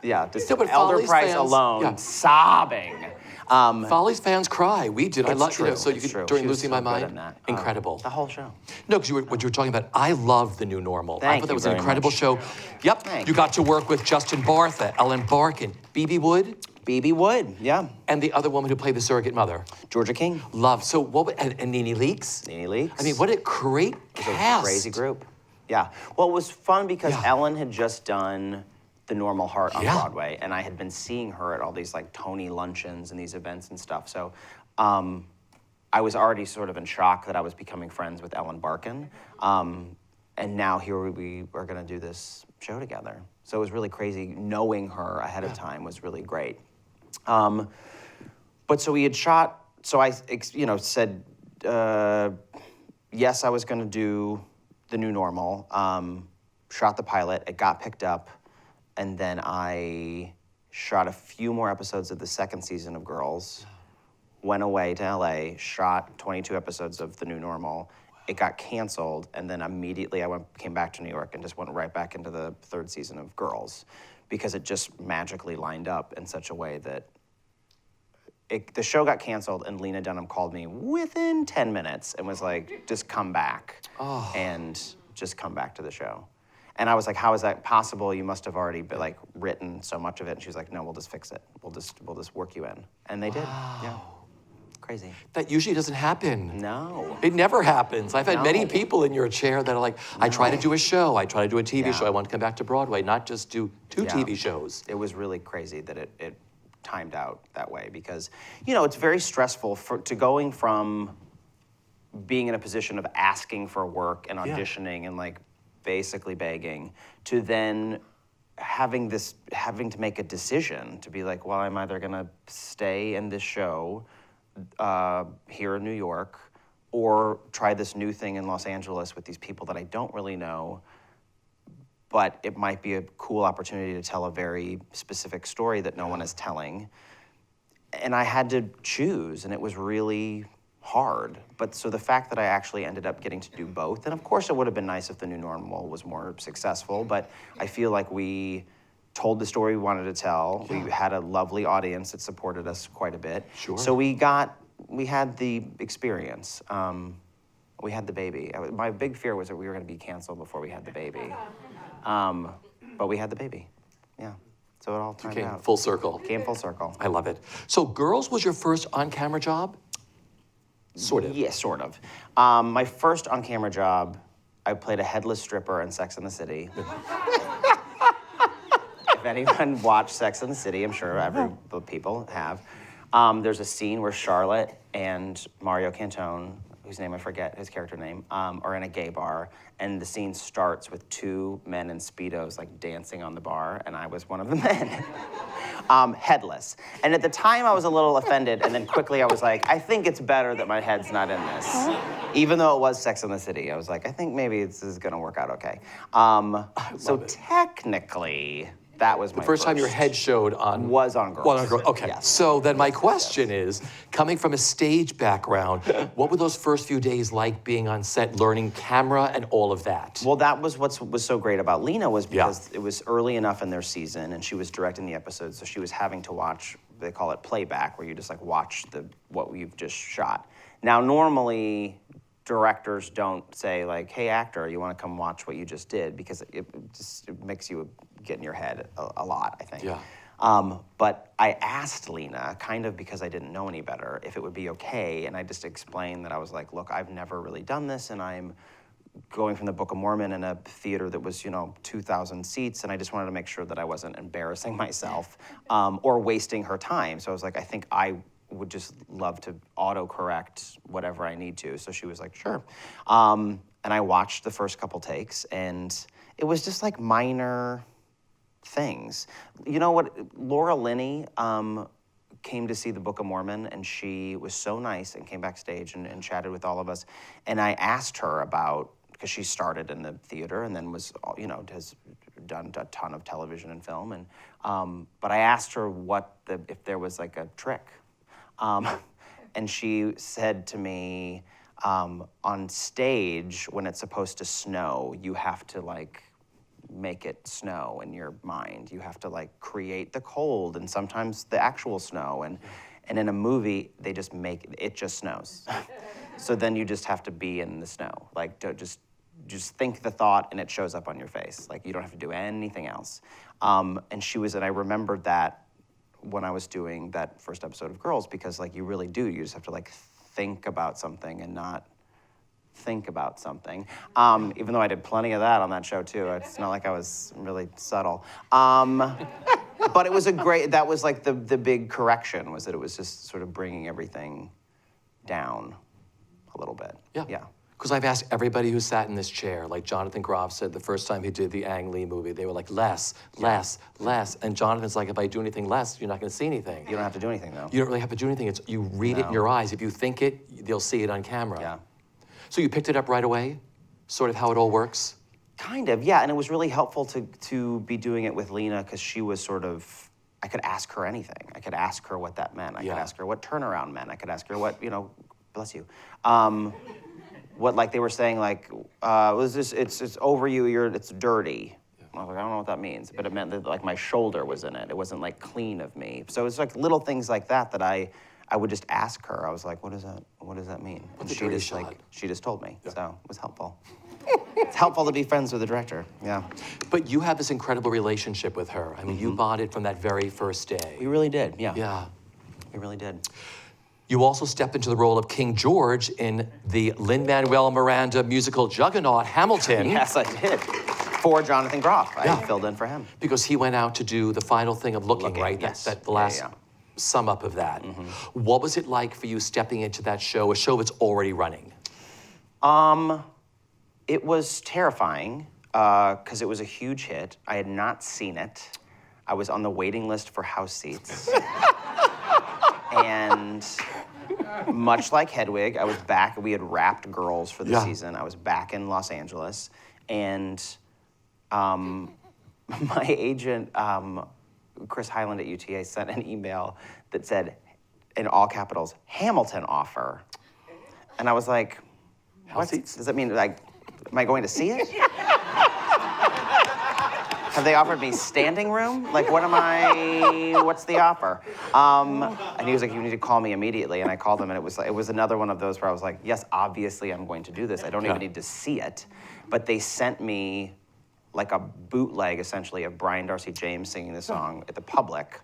Elder Price alone, sobbing. Follies fans cry. We did. I love true. So you could, during Losing My Mind, incredible. The whole show. No, because what you were talking about, I loved The New Normal. I thought that was an incredible show. Yep. Thank you got to work with Justin Bartha, Ellen Barkin, B.B. Wood. B.B. Wood, yeah. And the other woman who played the surrogate mother. Georgia King. Love. So and Nene Leakes. Nene Leakes. I mean, what a great cast. It was a crazy group. Yeah. Well, it was fun because Ellen had just done The Normal Heart on Broadway, and I had been seeing her at all these Tony luncheons and these events and stuff. So I was already sort of in shock that I was becoming friends with Ellen Barkin. And now here we are going to do this show together. So it was really crazy. Knowing her ahead of time was really great. But so we had shot, so I said, yes, I was going to do The New Normal, shot the pilot, it got picked up, and then I shot a few more episodes of the second season of Girls, went away to LA, shot 22 episodes of The New Normal. It got canceled, and then immediately came back to New York and just went right back into the third season of Girls, because it just magically lined up in such a way that the show got canceled, and Lena Dunham called me within 10 minutes and was like, just come back and just come back to the show. And I was like, how is that possible? You must have already written so much of it. And she was like, no, we'll just fix it. We'll just work you in. And they did. Yeah. crazy. That usually doesn't happen. No. It never happens. I've had many No. people in your chair that are like, I try to do a show, I try to do a TV show, I want to come back to Broadway, not just do two TV shows. It was really crazy that it timed out that way because, you know, it's very stressful to going from being in a position of asking for work and auditioning and like basically begging to then having to make a decision to be like, well, I'm either gonna stay in this show here in New York or try this new thing in Los Angeles with these people that I don't really know, but it might be a cool opportunity to tell a very specific story that no one is telling. And I had to choose, and it was really hard. But so the fact that I actually ended up getting to do both, and of course it would have been nice if the new normal was more successful, but I feel like we told the story we wanted to tell. We had a lovely audience that supported us quite a bit. Sure. So we had the experience. We had the baby. My big fear was that we were gonna be canceled before we had the baby. But we had the baby, yeah. So it all turned out. Came full circle. Came full circle. I love it. So Girls was your first on-camera job? Sort of. Yeah, sort of. My first on-camera job, I played a headless stripper in Sex and the City. If anyone watched Sex and the City, I'm sure people have. There's a scene where Charlotte and Mario Cantone, whose name I forget, his character name, are in a gay bar, and the scene starts with two men in Speedos like dancing on the bar, and I was one of the men. Headless. And at the time I was a little offended, and then quickly I was like, I think it's better that my head's not in this. Even though it was Sex and the City, I was like, I think maybe this is gonna work out okay. So technically, that was my first time your head showed on... Was on Girls. Was on Girls. Okay, Yes. So then my question is, coming from a stage background, what were those first few days like being on set, learning camera and all of that? Well, that was what was so great about Lena was because it was early enough in their season and she was directing the episodes, so she was having to watch, they call it playback, where you just like watch what you've just shot. Now, normally, directors don't say like, hey, actor, you want to come watch what you just did, because it makes you get in your head a lot, I think. Yeah. But I asked Lena, kind of because I didn't know any better, if it would be okay, and I just explained that I was like, look, I've never really done this, and I'm going from the Book of Mormon in a theater that was, 2,000 seats, and I just wanted to make sure that I wasn't embarrassing myself or wasting her time. So I was like, I think I would just love to autocorrect whatever I need to. So she was like, sure. And I watched the first couple takes, and it was just like minor things. You know what? Laura Linney came to see the Book of Mormon, and she was so nice and came backstage and chatted with all of us. And I asked her about, because she started in the theater and then was, has done a ton of television and film. And but I asked her if there was like a trick. And she said to me, on stage, when it's supposed to snow, you have to like make it snow in your mind. You have to like create the cold and sometimes the actual snow. And in a movie, they just it just snows. So then you just have to be in the snow. Like just think the thought and it shows up on your face. Like you don't have to do anything else. And I remembered that when I was doing that first episode of Girls, because like you really do, you just have to like think about something and not think about something. Even though I did plenty of that on that show too. It's not like I was really subtle. But it was that was like the big correction, was that it was just sort of bringing everything down a little bit. Yeah. Because I've asked everybody who sat in this chair, like Jonathan Groff said the first time he did the Ang Lee movie, they were like, less. And Jonathan's like, if I do anything less, you're not gonna see anything. You don't have to do anything though. You don't really have to do anything. You read it in your eyes. If you think it, they'll see it on camera. Yeah. So you picked it up right away? Sort of how it all works? Kind of, yeah. And it was really helpful to be doing it with Lena, because she was sort of, I could ask her anything. I could ask her what that meant. I could ask her what turnaround meant. I could ask her what, bless you. What, like they were saying, like, it's over you, it's dirty. I was like, I don't know what that means, but it meant that like my shoulder was in it. It wasn't like clean of me. So it's like little things like that I would just ask her. I was like, what does that mean? And she just told me. Yeah. So it was helpful. It's helpful to be friends with the director, yeah. But you have this incredible relationship with her. I mean, you bonded from that very first day. We really did, yeah. Yeah. We really did. You also stepped into the role of King George in the Lin-Manuel Miranda musical juggernaut Hamilton. Yes, I did. For Jonathan Groff. I filled in for him. Because he went out to do the final thing of Looking, right? Yes. That's the last sum up of that. What was it like for you stepping into that show, a show that's already running? It was terrifying because it was a huge hit. I had not seen it. I was on the waiting list for house seats. And much like Hedwig, I was back. We had wrapped Girls for the season. I was back in Los Angeles. And my agent, Chris Hyland at UTA, sent an email that said, in all capitals, Hamilton offer. And I was like, what does that mean? Like, am I going to see it? Have they offered me standing room? Like, what's the offer? And he was like, you need to call me immediately. And I called him, and it was another one of those where I was like, yes, obviously I'm going to do this. I don't even need to see it. But they sent me like a bootleg, essentially, of Brian Darcy James singing the song at the Public.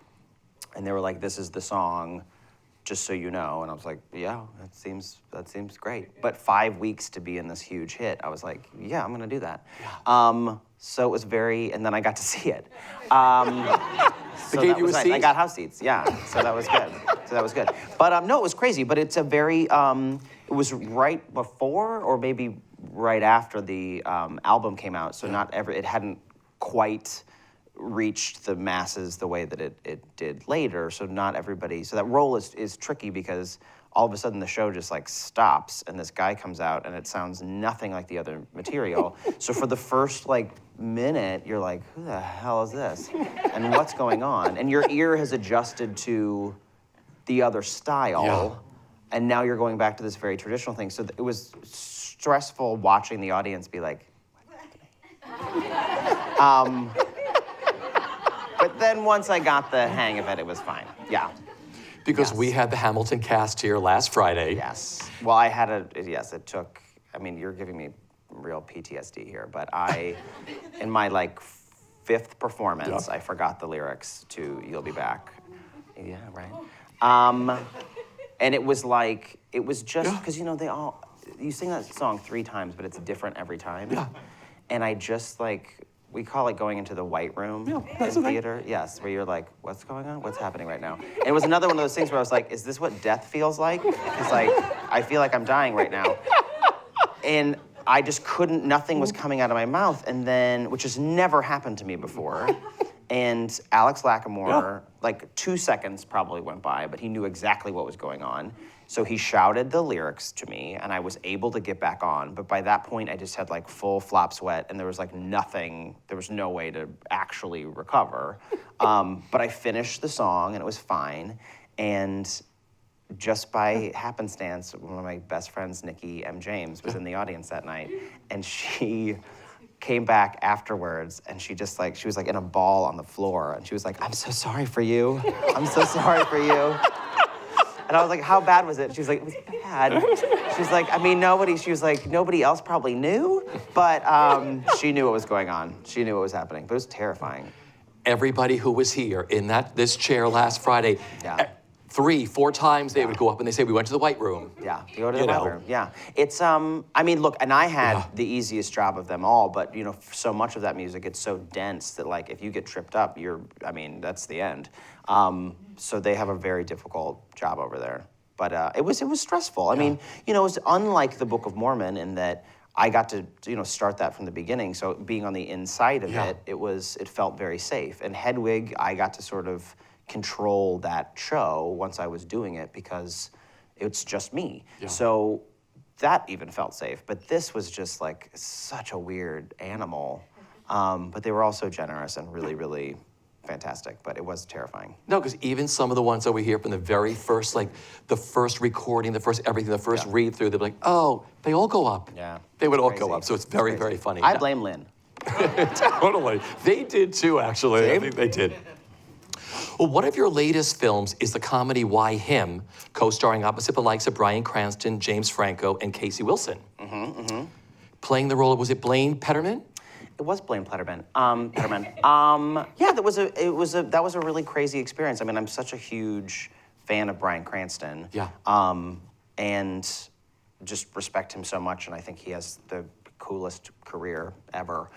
And they were like, this is the song, just so you know. And I was like, yeah, that seems great. But 5 weeks to be in this huge hit, I was like, yeah, I'm gonna do that. So it was and then I got to see it. So gave you a seat? I got house seats, yeah. So that was good. But no, it was crazy. But it's a very, it was right before or maybe right after the album came out. So it hadn't quite reached the masses the way that it did later. So not everybody, so that role is tricky because all of a sudden the show just like stops and this guy comes out and it sounds nothing like the other material. So for the first like minute, you're like, who the hell is this? And what's going on? And your ear has adjusted to the other style. And now you're going back to this very traditional thing. So it was stressful watching the audience be like, but then once I got the hang of it, it was fine. Yeah. Because we had the Hamilton cast here last Friday. Yes. Well, it took, I mean, you're giving me real PTSD here, but in my like fifth performance, I forgot the lyrics to You'll Be Back. Yeah, right. And it was just, because you sing that song 3 times, but it's different every time. Yeah. And I just we call it going into the white room in theater. Yes, where you're like, what's going on? What's happening right now? And it was another one of those things where I was like, is this what death feels like? It's like, I feel like I'm dying right now. And I just nothing was coming out of my mouth. And then, which has never happened to me before. And Alex Lacamoire, 2 seconds probably went by, but he knew exactly what was going on. So he shouted the lyrics to me, and I was able to get back on. But by that point, I just had full flop sweat, and there was nothing. There was no way to actually recover. But I finished the song, and it was fine. And just by happenstance, one of my best friends, Nikki M. James, was in the audience that night, and she came back afterwards, and she was in a ball on the floor, and she was like, I'm so sorry for you. I'm so sorry for you. And I was like, how bad was it? She was like, it was bad. She was like, I mean, nobody else probably knew, but she knew what was going on. She knew what was happening, but it was terrifying. Everybody who was here in this chair last Friday, 3, 4 times they would go up and they say, we went to the white room. Yeah, you go to the white room, yeah. It's, I mean, look, and I had the easiest job of them all, but, so much of that music, it's so dense that, if you get tripped up, that's the end. So they have a very difficult job over there. But it was stressful. I mean, it was unlike the Book of Mormon in that I got to, start that from the beginning. So being on the inside of it felt very safe. And Hedwig, I got to sort of control that show once I was doing it because it's just me. Yeah. So that even felt safe. But this was just such a weird animal. But they were also generous and really, really fantastic, but it was terrifying. No, because even some of the ones that we hear from the very first, the first recording, the first everything, the first read through, they'd be like, oh, they all go up. Yeah. They would all go up, so it's very, very funny. I blame Lynn. Totally. They did too, actually. Same. I think they did. Well, one of your latest films is the comedy Why Him, co-starring opposite the likes of Bryan Cranston, James Franco, and Casey Wilson. Playing the role of, was it Blaine Petterman? It was Blaine Petterman. Yeah, that was a really crazy experience. I mean, I'm such a huge fan of Bryan Cranston. Yeah. And just respect him so much, and I think he has the coolest career ever.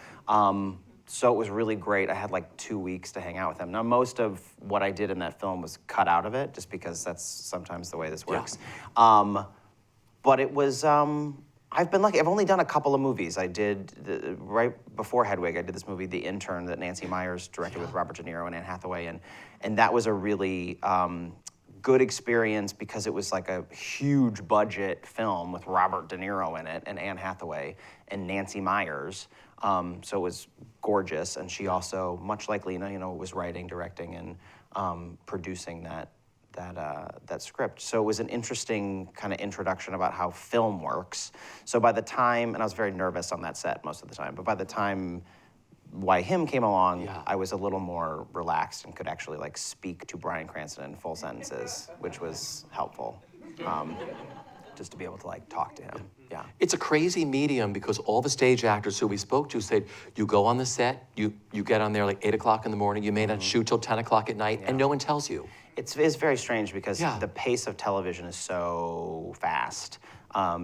So it was really great. I had like 2 weeks to hang out with him. Now, most of what I did in that film was cut out of it, just because that's sometimes the way this works. Yeah. But it was, I've been lucky. I've only done a couple of movies. I did, right before Hedwig, I did this movie, The Intern, that Nancy Meyers directed with Robert De Niro and Anne Hathaway, and that was a really good experience because it was like a huge budget film with Robert De Niro in it and Anne Hathaway and Nancy Meyers. So it was gorgeous, and she also, much like Lena, was writing, directing, and producing that script. So it was an interesting kind of introduction about how film works. So by the time, and I was very nervous on that set most of the time, but by the time Why Him came along, I was a little more relaxed and could actually like speak to Bryan Cranston in full sentences, which was helpful. Just to be able to like talk to him. Yeah. It's a crazy medium because all the stage actors who we spoke to said, you go on the set, you get on there like 8 o'clock in the morning, you may not shoot till 10 o'clock at night, and no one tells you. It's very strange because the pace of television is so fast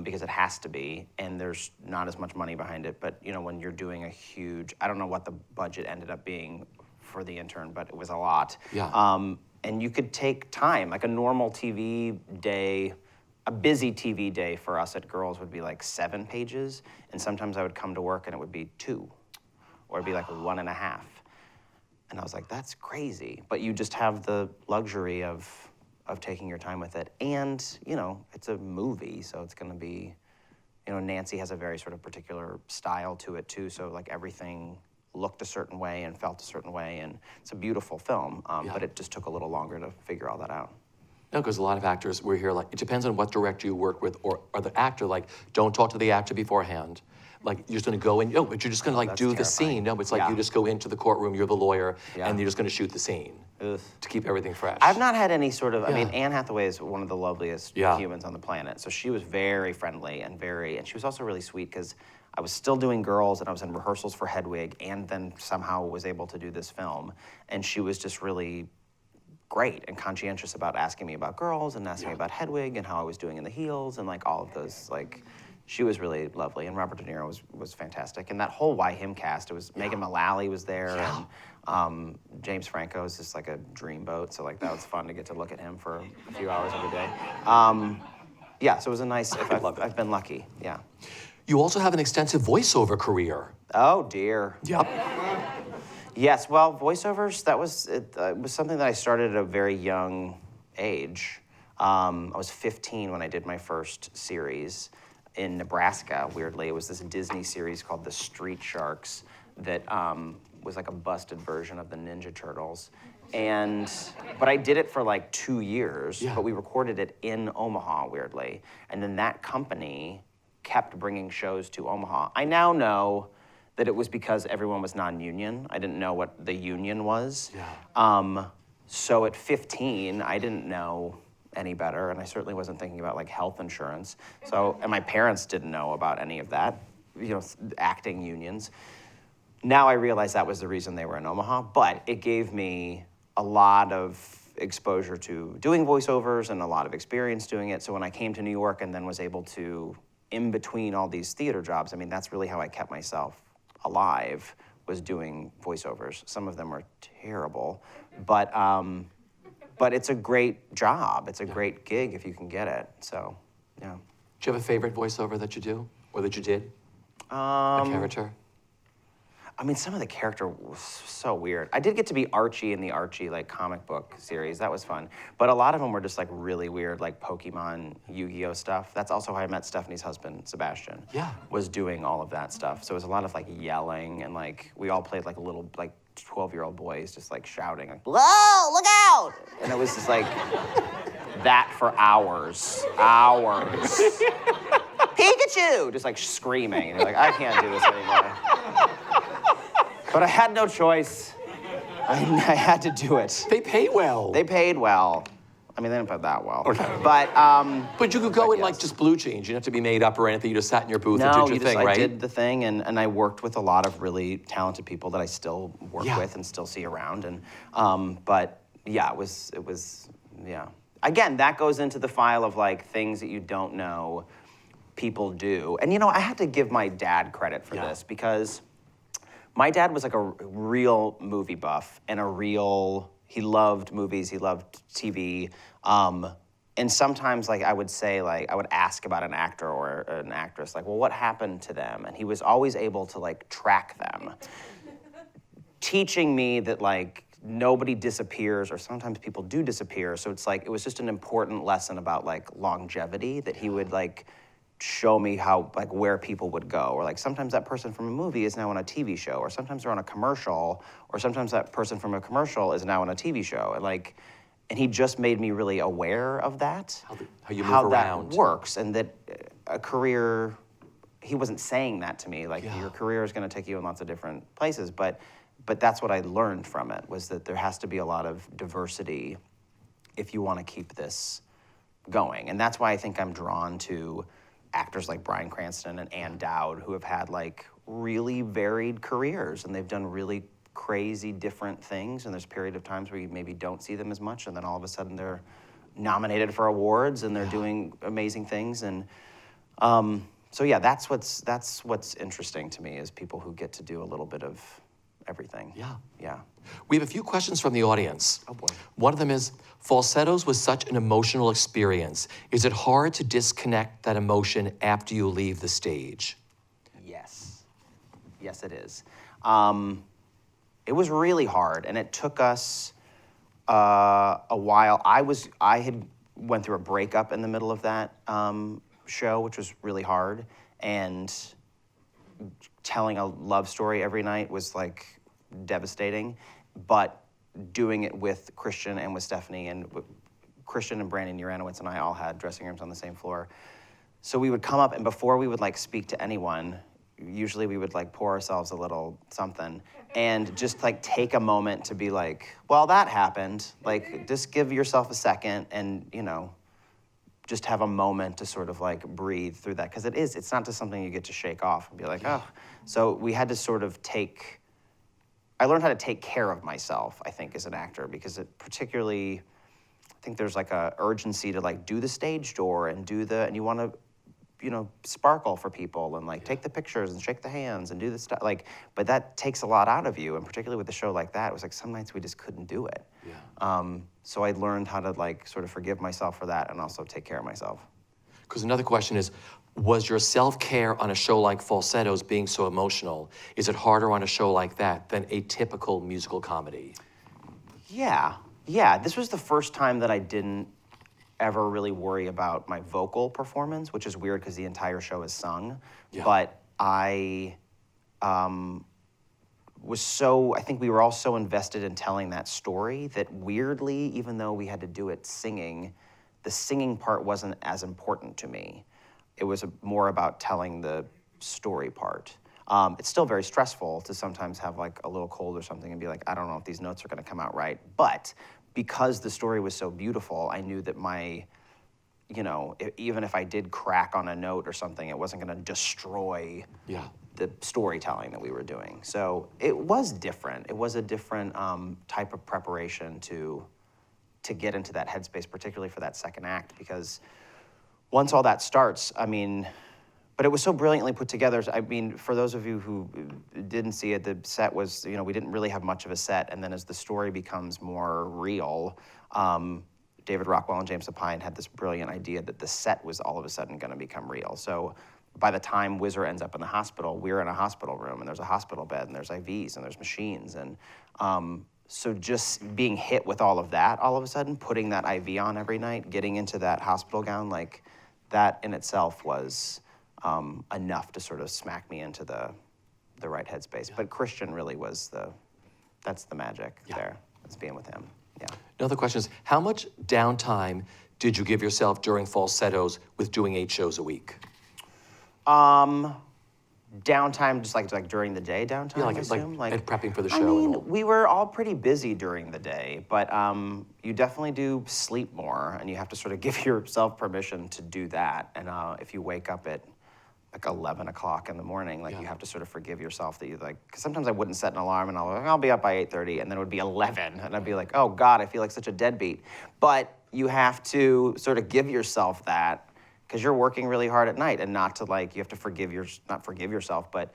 because it has to be, and there's not as much money behind it. But when you're doing a huge, I don't know what the budget ended up being for The Intern, but it was a lot. Yeah. And you could take time, like a normal TV day. A busy TV day for us at Girls would be like 7 pages, and sometimes I would come to work and it would be 2, or it'd be like 1.5. And I was like, that's crazy. But you just have the luxury of taking your time with it. And, it's a movie, so it's gonna be, Nancy has a very sort of particular style to it too, so like everything looked a certain way and felt a certain way, and it's a beautiful film, but it just took a little longer to figure all that out. No, because a lot of actors, we're here like, it depends on what director you work with, or the actor, like, don't talk to the actor beforehand. Like, you're just gonna go in, but you're just gonna like do the scene. No, it's like you just go into the courtroom, you're the lawyer, and you're just gonna shoot the scene to keep everything fresh. I've not had any sort of, I mean, Anne Hathaway is one of the loveliest humans on the planet, so she was very friendly and she was also really sweet because I was still doing Girls and I was in rehearsals for Hedwig and then somehow was able to do this film, and she was just really great and conscientious about asking me about Girls and asking me about Hedwig and how I was doing in the heels and like all of those, like, she was really lovely, and Robert De Niro was fantastic. And that whole Why Him cast, it was Megan Mullally was there, and James Franco is just like a dreamboat, so like that was fun to get to look at him for a few hours every day. So it was a nice, I've been lucky, You also have an extensive voiceover career. Oh dear. Yep. Yes, well, voiceovers, that was, it was something that I started at a very young age. I was 15 when I did my first series in Nebraska, weirdly. It was this Disney series called The Street Sharks that was like a busted version of the Ninja Turtles. But I did it for like 2 years, but we recorded it in Omaha, weirdly. And then that company kept bringing shows to Omaha. I now know that it was because everyone was non-union. I didn't know what the union was. So at 15, I didn't know any better, and I certainly wasn't thinking about like health insurance. And my parents didn't know about any of that, acting unions. Now I realize that was the reason they were in Omaha, but it gave me a lot of exposure to doing voiceovers and a lot of experience doing it. So when I came to New York and then was able to, in between all these theater jobs, I mean, that's really how I kept myself alive, was doing voiceovers. Some of them are terrible, but it's a great job. It's a great gig if you can get it, so, yeah. Do you have a favorite voiceover that you do, or that you did? A character? I mean, some of the character was so weird. I did get to be Archie in the Archie, like, comic book series. That was fun. But a lot of them were just, like, really weird, like, Pokemon, Yu-Gi-Oh stuff. That's also how I met Stephanie's husband, Sebastian. Was doing all of that stuff. So it was a lot of, like, yelling, and, like, we all played, like, little, like, 12-year-old boys just, like, shouting, like, whoa, look out! And it was just, like, that for hours. Hours. Pikachu! Just, like, screaming. And you're like, I can't do this anymore. But I had no choice. I had to do it. They pay well. They paid well. I mean, they didn't pay that well. Okay. But you could go in like just blue jeans. You didn't have to be made up or anything. You just sat in your booth and did your thing, right? I did the thing, and I worked with a lot of really talented people that I still work with and still see around. And but yeah, it was again, that goes into the file of like things that you don't know people do. And I had to give my dad credit for this because my dad was like a real movie buff and he loved movies, he loved TV. And sometimes like I would say, like I would ask about an actor or an actress, like, well, what happened to them? And he was always able to like track them, teaching me that like nobody disappears, or sometimes people do disappear. So it's like, it was just an important lesson about like longevity that he would like show me how, like where people would go. Or like sometimes that person from a movie is now on a TV show, or sometimes they're on a commercial, or sometimes that person from a commercial is now on a TV show. And he just made me really aware of that. How you move around. That works, and that a career, he wasn't saying that to me, like your career is gonna take you in lots of different places, but that's what I learned from it, was that there has to be a lot of diversity if you wanna keep this going. And that's why I think I'm drawn to actors like Bryan Cranston and Ann Dowd, who have had like really varied careers, and they've done really crazy different things, and there's a period of times where you maybe don't see them as much, and then all of a sudden they're nominated for awards and they're doing amazing things. And so yeah, that's what's interesting to me, is people who get to do a little bit of everything. Yeah. We have a few questions from the audience. Oh boy. One of them is, falsettos was such an emotional experience. Is it hard to disconnect that emotion after you leave the stage? Yes. Yes, it is. It was really hard, and it took us a while. I had went through a breakup in the middle of that show, which was really hard, and telling a love story every night was like devastating. But doing it with Christian and with Stephanie, and Christian and Brandon Uranowitz and I all had dressing rooms on the same floor. So we would come up, and before we would like speak to anyone, usually we would like pour ourselves a little something and just like take a moment to be like, well, that happened. Like, just give yourself a second and, just have a moment to sort of like breathe through that. Because it's not just something you get to shake off and be like, oh. So we had to sort of I learned how to take care of myself, I think, as an actor, because it particularly, I think there's like a urgency to like do the stage door and and you want to, sparkle for people and like take the pictures and shake the hands and do the stuff, like, but that takes a lot out of you. And particularly with a show like that, it was like some nights we just couldn't do it. So I learned how to like sort of forgive myself for that and also take care of myself. Because another question is, was your self-care on a show like Falsettos, being so emotional, is it harder on a show like that than a typical musical comedy? Yeah. This was the first time that I didn't ever really worry about my vocal performance, which is weird because the entire show is sung. But I think we were all so invested in telling that story that weirdly, even though we had to do it singing, the singing part wasn't as important to me. It was more about telling the story part. It's still very stressful to sometimes have like a little cold or something and be like, I don't know if these notes are gonna come out right. But because the story was so beautiful, I knew that even if I did crack on a note or something, it wasn't gonna destroy the storytelling that we were doing. So it was different. It was a different type of preparation to get into that headspace, particularly for that second act, because once all that starts, but it was so brilliantly put together. For those of you who didn't see it, the set was, we didn't really have much of a set. And then as the story becomes more real, David Rockwell and James Lapine had this brilliant idea that the set was all of a sudden going to become real. So by the time Whizzer ends up in the hospital, we're in a hospital room, and there's a hospital bed, and there's IVs, and there's machines. And so just being hit with all of that, all of a sudden, putting that IV on every night, getting into that hospital gown, like that in itself was enough to sort of smack me into the right headspace. But Christian really was that's the magic there. It's being with him. Another question is, how much downtime did you give yourself during Falsettos with doing 8 shows a week? Downtime, just like during the day downtime, I assume? Like prepping for the show. We were all pretty busy during the day, but you definitely do sleep more, and you have to sort of give yourself permission to do that. And if you wake up at like 11 o'clock in the morning. Like Yeah. you have to sort of forgive yourself that you like, because sometimes I wouldn't set an alarm and I'll be up by 8:30 and then it would be 11 and I'd be like, oh God, I feel like such a deadbeat. But you have to sort of give yourself that because you're working really hard at night and not to like, you have to not forgive yourself, but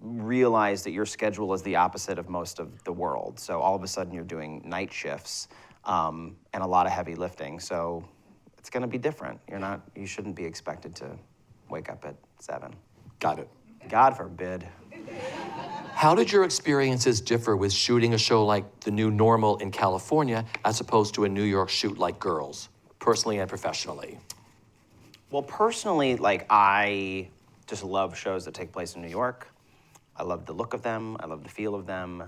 realize that your schedule is the opposite of most of the world. So all of a sudden you're doing night shifts and a lot of heavy lifting. So it's gonna be different. You shouldn't be expected to wake up at 7. Got it. God forbid. How did your experiences differ with shooting a show like The New Normal in California as opposed to a New York shoot like Girls, personally and professionally? Well, personally, like I just love shows that take place in New York. I love the look of them. I love the feel of them.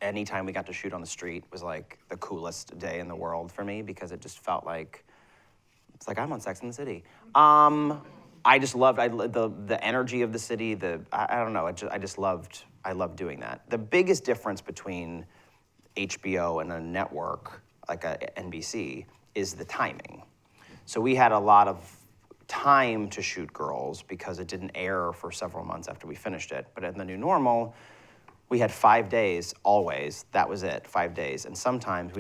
Anytime we got to shoot on the street was like the coolest day in the world for me because it just felt like, it's like I'm on Sex and the City. I just loved the energy of the city. I don't know. I loved doing that. The biggest difference between HBO and a network like a NBC is the timing. So we had a lot of time to shoot Girls because it didn't air for several months after we finished it. But in The New Normal, we had 5 days always. That was it, 5 days. And sometimes if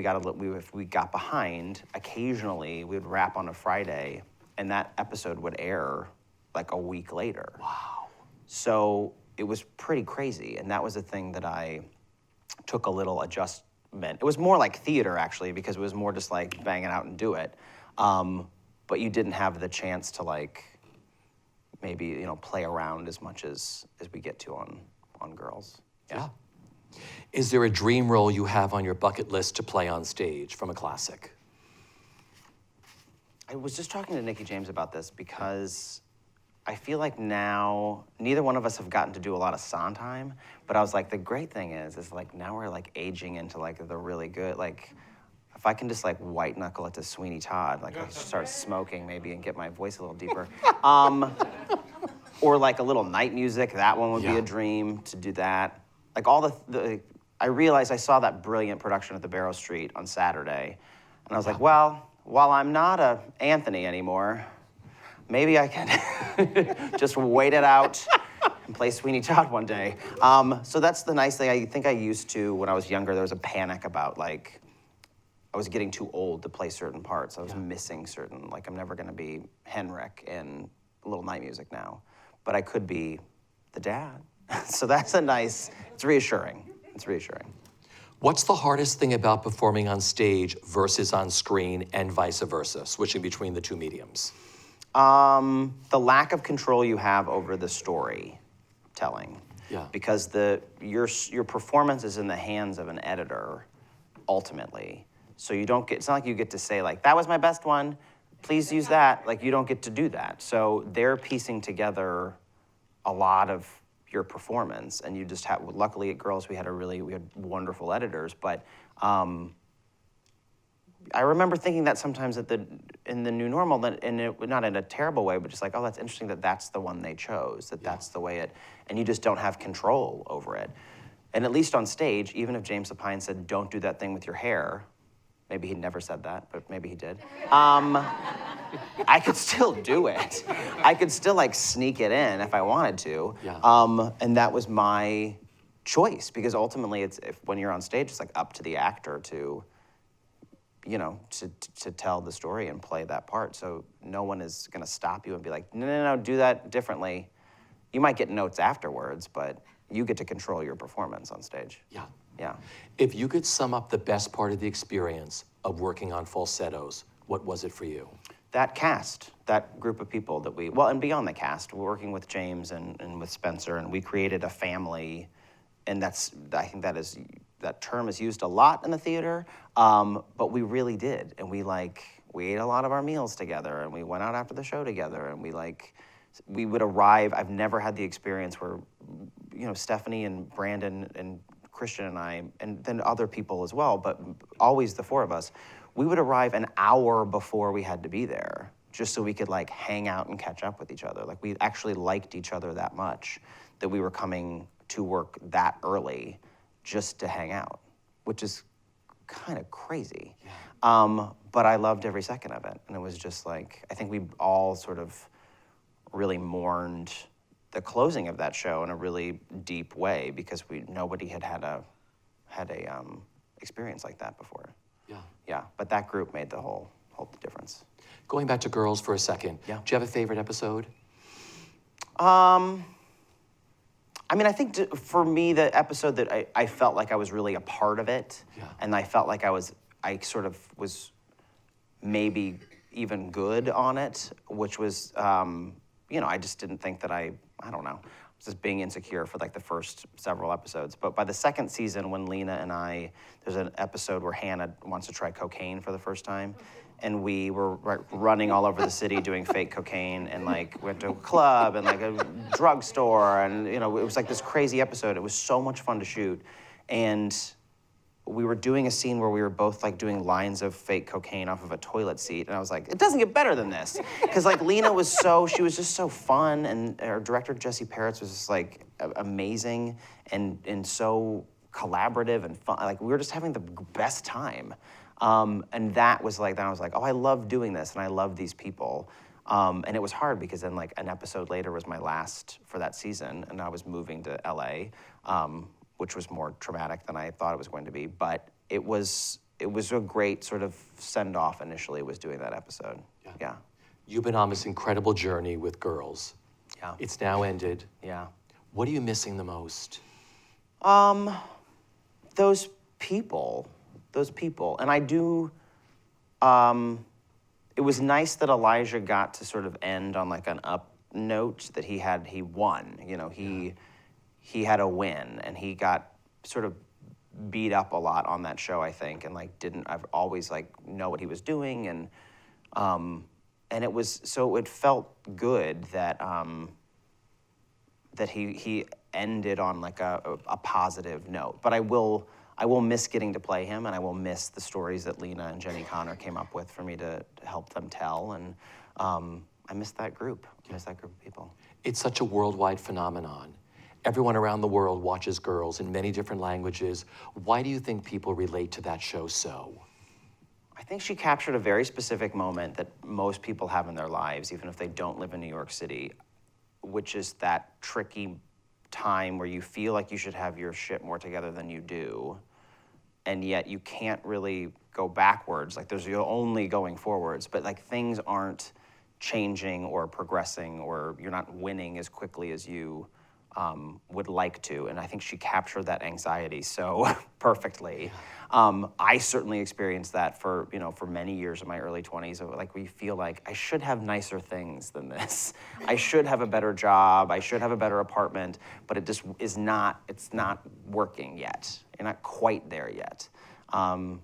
we got behind, occasionally we would wrap on a Friday, and that episode would air like a week later. Wow. So it was pretty crazy, and that was the thing that I took a little adjustment. It was more like theater actually, because it was more just like bang it out and do it. But you didn't have the chance to like maybe play around as much as we get to on Girls. Yeah. Is there a dream role you have on your bucket list to play on stage from a classic? I was just talking to Nikki James about this because I feel like now neither one of us have gotten to do a lot of Sondheim, but I was like, the great thing is like now we're like aging into like the really good, like if I can just like white knuckle it to Sweeney Todd, like I start smoking maybe and get my voice a little deeper. Or like a little night music, that one would be a dream to do that. Like all I realized I saw that brilliant production at the Barrow Street on Saturday, and I was like, well, while I'm not a Anthony anymore, maybe I can just wait it out and play Sweeney Todd one day. So that's the nice thing. I think I used to, when I was younger, there was a panic about like, I was getting too old to play certain parts. I was missing certain, like I'm never gonna be Henrik in Little Night Music now, but I could be the dad. So that's it's reassuring. It's reassuring. What's the hardest thing about performing on stage versus on screen and vice versa, switching between the two mediums? The lack of control you have over the storytelling. Yeah. Because your performance is in the hands of an editor, ultimately. So it's not like you get to say like, that was my best one, please use that. Like you don't get to do that. So they're piecing together a lot of your performance, and you just have, luckily at Girls we had wonderful editors, but I remember thinking that sometimes in the New Normal, not in a terrible way, but just like, oh, that's interesting that that's the one they chose, that's the way and you just don't have control over it. And at least on stage, even if James Lapine said, don't do that thing with your hair, maybe he never said that, but maybe he did. I could still do it. I could still like sneak it in if I wanted to. Yeah. And that was my choice because ultimately when you're on stage, it's like up to the actor to tell the story and play that part. So no one is gonna stop you and be like, no, do that differently. You might get notes afterwards, but you get to control your performance on stage. Yeah. Yeah. If you could sum up the best part of the experience of working on Falsettos, what was it for you? That cast, that group of people that and beyond the cast, we're working with James and with Spencer, and we created a family, and I think that term is used a lot in the theater, but we really did, and we ate a lot of our meals together, and we went out after the show together, and we would arrive. I've never had the experience where, Stephanie and Brandon and Christian and I, and then other people as well, but always the four of us, we would arrive an hour before we had to be there, just so we could hang out and catch up with each other. Like we actually liked each other that much that we were coming to work that early just to hang out, which is kind of crazy. Yeah. But I loved every second of it, and was just like, I think we all sort of really mourned the closing of that show in a really deep way because nobody had a experience like that before. Yeah. Yeah, but that group made the whole difference. Going back to Girls for a second. Yeah. Do you have a favorite episode? I mean, I think for me, the episode that I felt like I was really a part of it, and I felt like I sort of was maybe even good on it, which was, I just didn't think that I don't know, just being insecure for like the first several episodes. But by the second season, when Lena and there's an episode where Hannah wants to try cocaine for the first time. And we were running all over the city doing fake cocaine, and like went to a club and like a drugstore, and it was like this crazy episode. It was so much fun to shoot, and we were doing a scene where we were both like doing lines of fake cocaine off of a toilet seat, and I was like, it doesn't get better than this, because like Lena she was just so fun, and our director Jesse Peretz was just like amazing and so collaborative and fun. Like we were just having the best time. And that was like, then I was like, oh, I love doing this, and I love these people. And it was hard because then like an episode later was my last for that season, and I was moving to LA, which was more traumatic than I thought it was going to be. But it was a great sort of send-off initially, was doing that episode. Yeah. You've been on this incredible journey with Girls. Yeah. It's now ended. Yeah. What are you missing the most? Those people. And I do, it was nice that Elijah got to sort of end on like an up note, that he won, he had a win, and he got sort of beat up a lot on that show, I think, and like I've always like know what he was doing, and it felt good that, that he ended on like a positive note, but I will miss getting to play him, and I will miss the stories that Lena and Jenny Connor came up with for me to help them tell, and I miss that group. I miss that group of people. It's such a worldwide phenomenon. Everyone around the world watches Girls in many different languages. Why do you think people relate to that show so? I think she captured a very specific moment that most people have in their lives, even if they don't live in New York City, which is that tricky time where you feel like you should have your shit more together than you do, and yet you can't really go backwards. Like you're only going forwards, but like things aren't changing or progressing, or you're not winning as quickly as you would like to. And I think she captured that anxiety so perfectly. I certainly experienced that for many years in my early 20s. Like we feel like I should have nicer things than this. I should have a better job. I should have a better apartment, but it just is not. It's not working yet. You're not quite there yet. And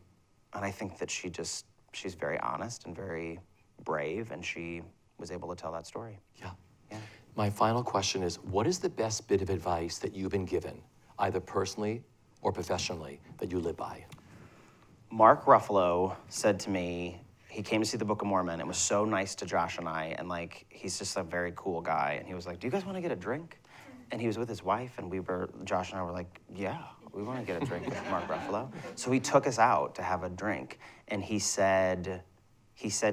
I think that she's very honest and very brave, and she was able to tell that story. Yeah. Yeah. My final question is, what is the best bit of advice that you've been given, either personally or professionally, that you live by? Mark Ruffalo said to me, he came to see the Book of Mormon. It was so nice to Josh and I, and like, he's just a very cool guy. And he was like, do you guys want to get a drink? And he was with his wife, and Josh and I were like, yeah, we want to get a drink with Mark Ruffalo. So he took us out to have a drink, and he said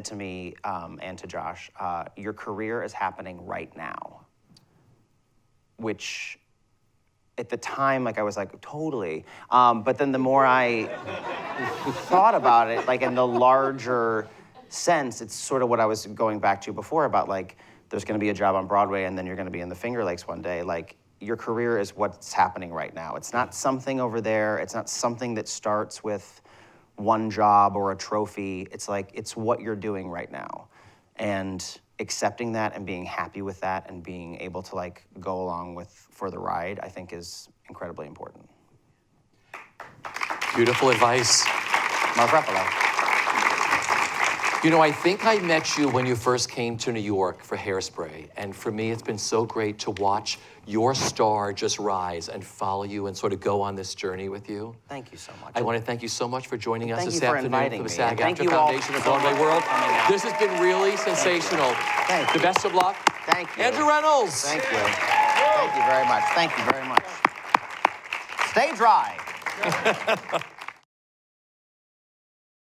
to me and to Josh, your career is happening right now. Which, at the time, like I was like, totally. But then the more I thought about it, like in the larger sense, it's sort of what I was going back to before about like, there's gonna be a job on Broadway and then you're gonna be in the Finger Lakes one day. Like, your career is what's happening right now. It's not something over there. It's not something that starts with one job or a trophy. It's like, it's what you're doing right now. And accepting that and being happy with that and being able to like go along for the ride, I think is incredibly important. Beautiful advice. Mark Ruffalo. I think I met you when you first came to New York for Hairspray, and for me, it's been so great to watch your star just rise and follow you and sort of go on this journey with you. Thank you so much. I want to thank you so much for joining us this afternoon for the SAG-AFTRA me. Foundation of Broadway World. This has been really sensational. Thank you. The best of luck. Thank you. Andrew Reynolds. Thank you. Thank you very much. Thank you very much. Stay dry.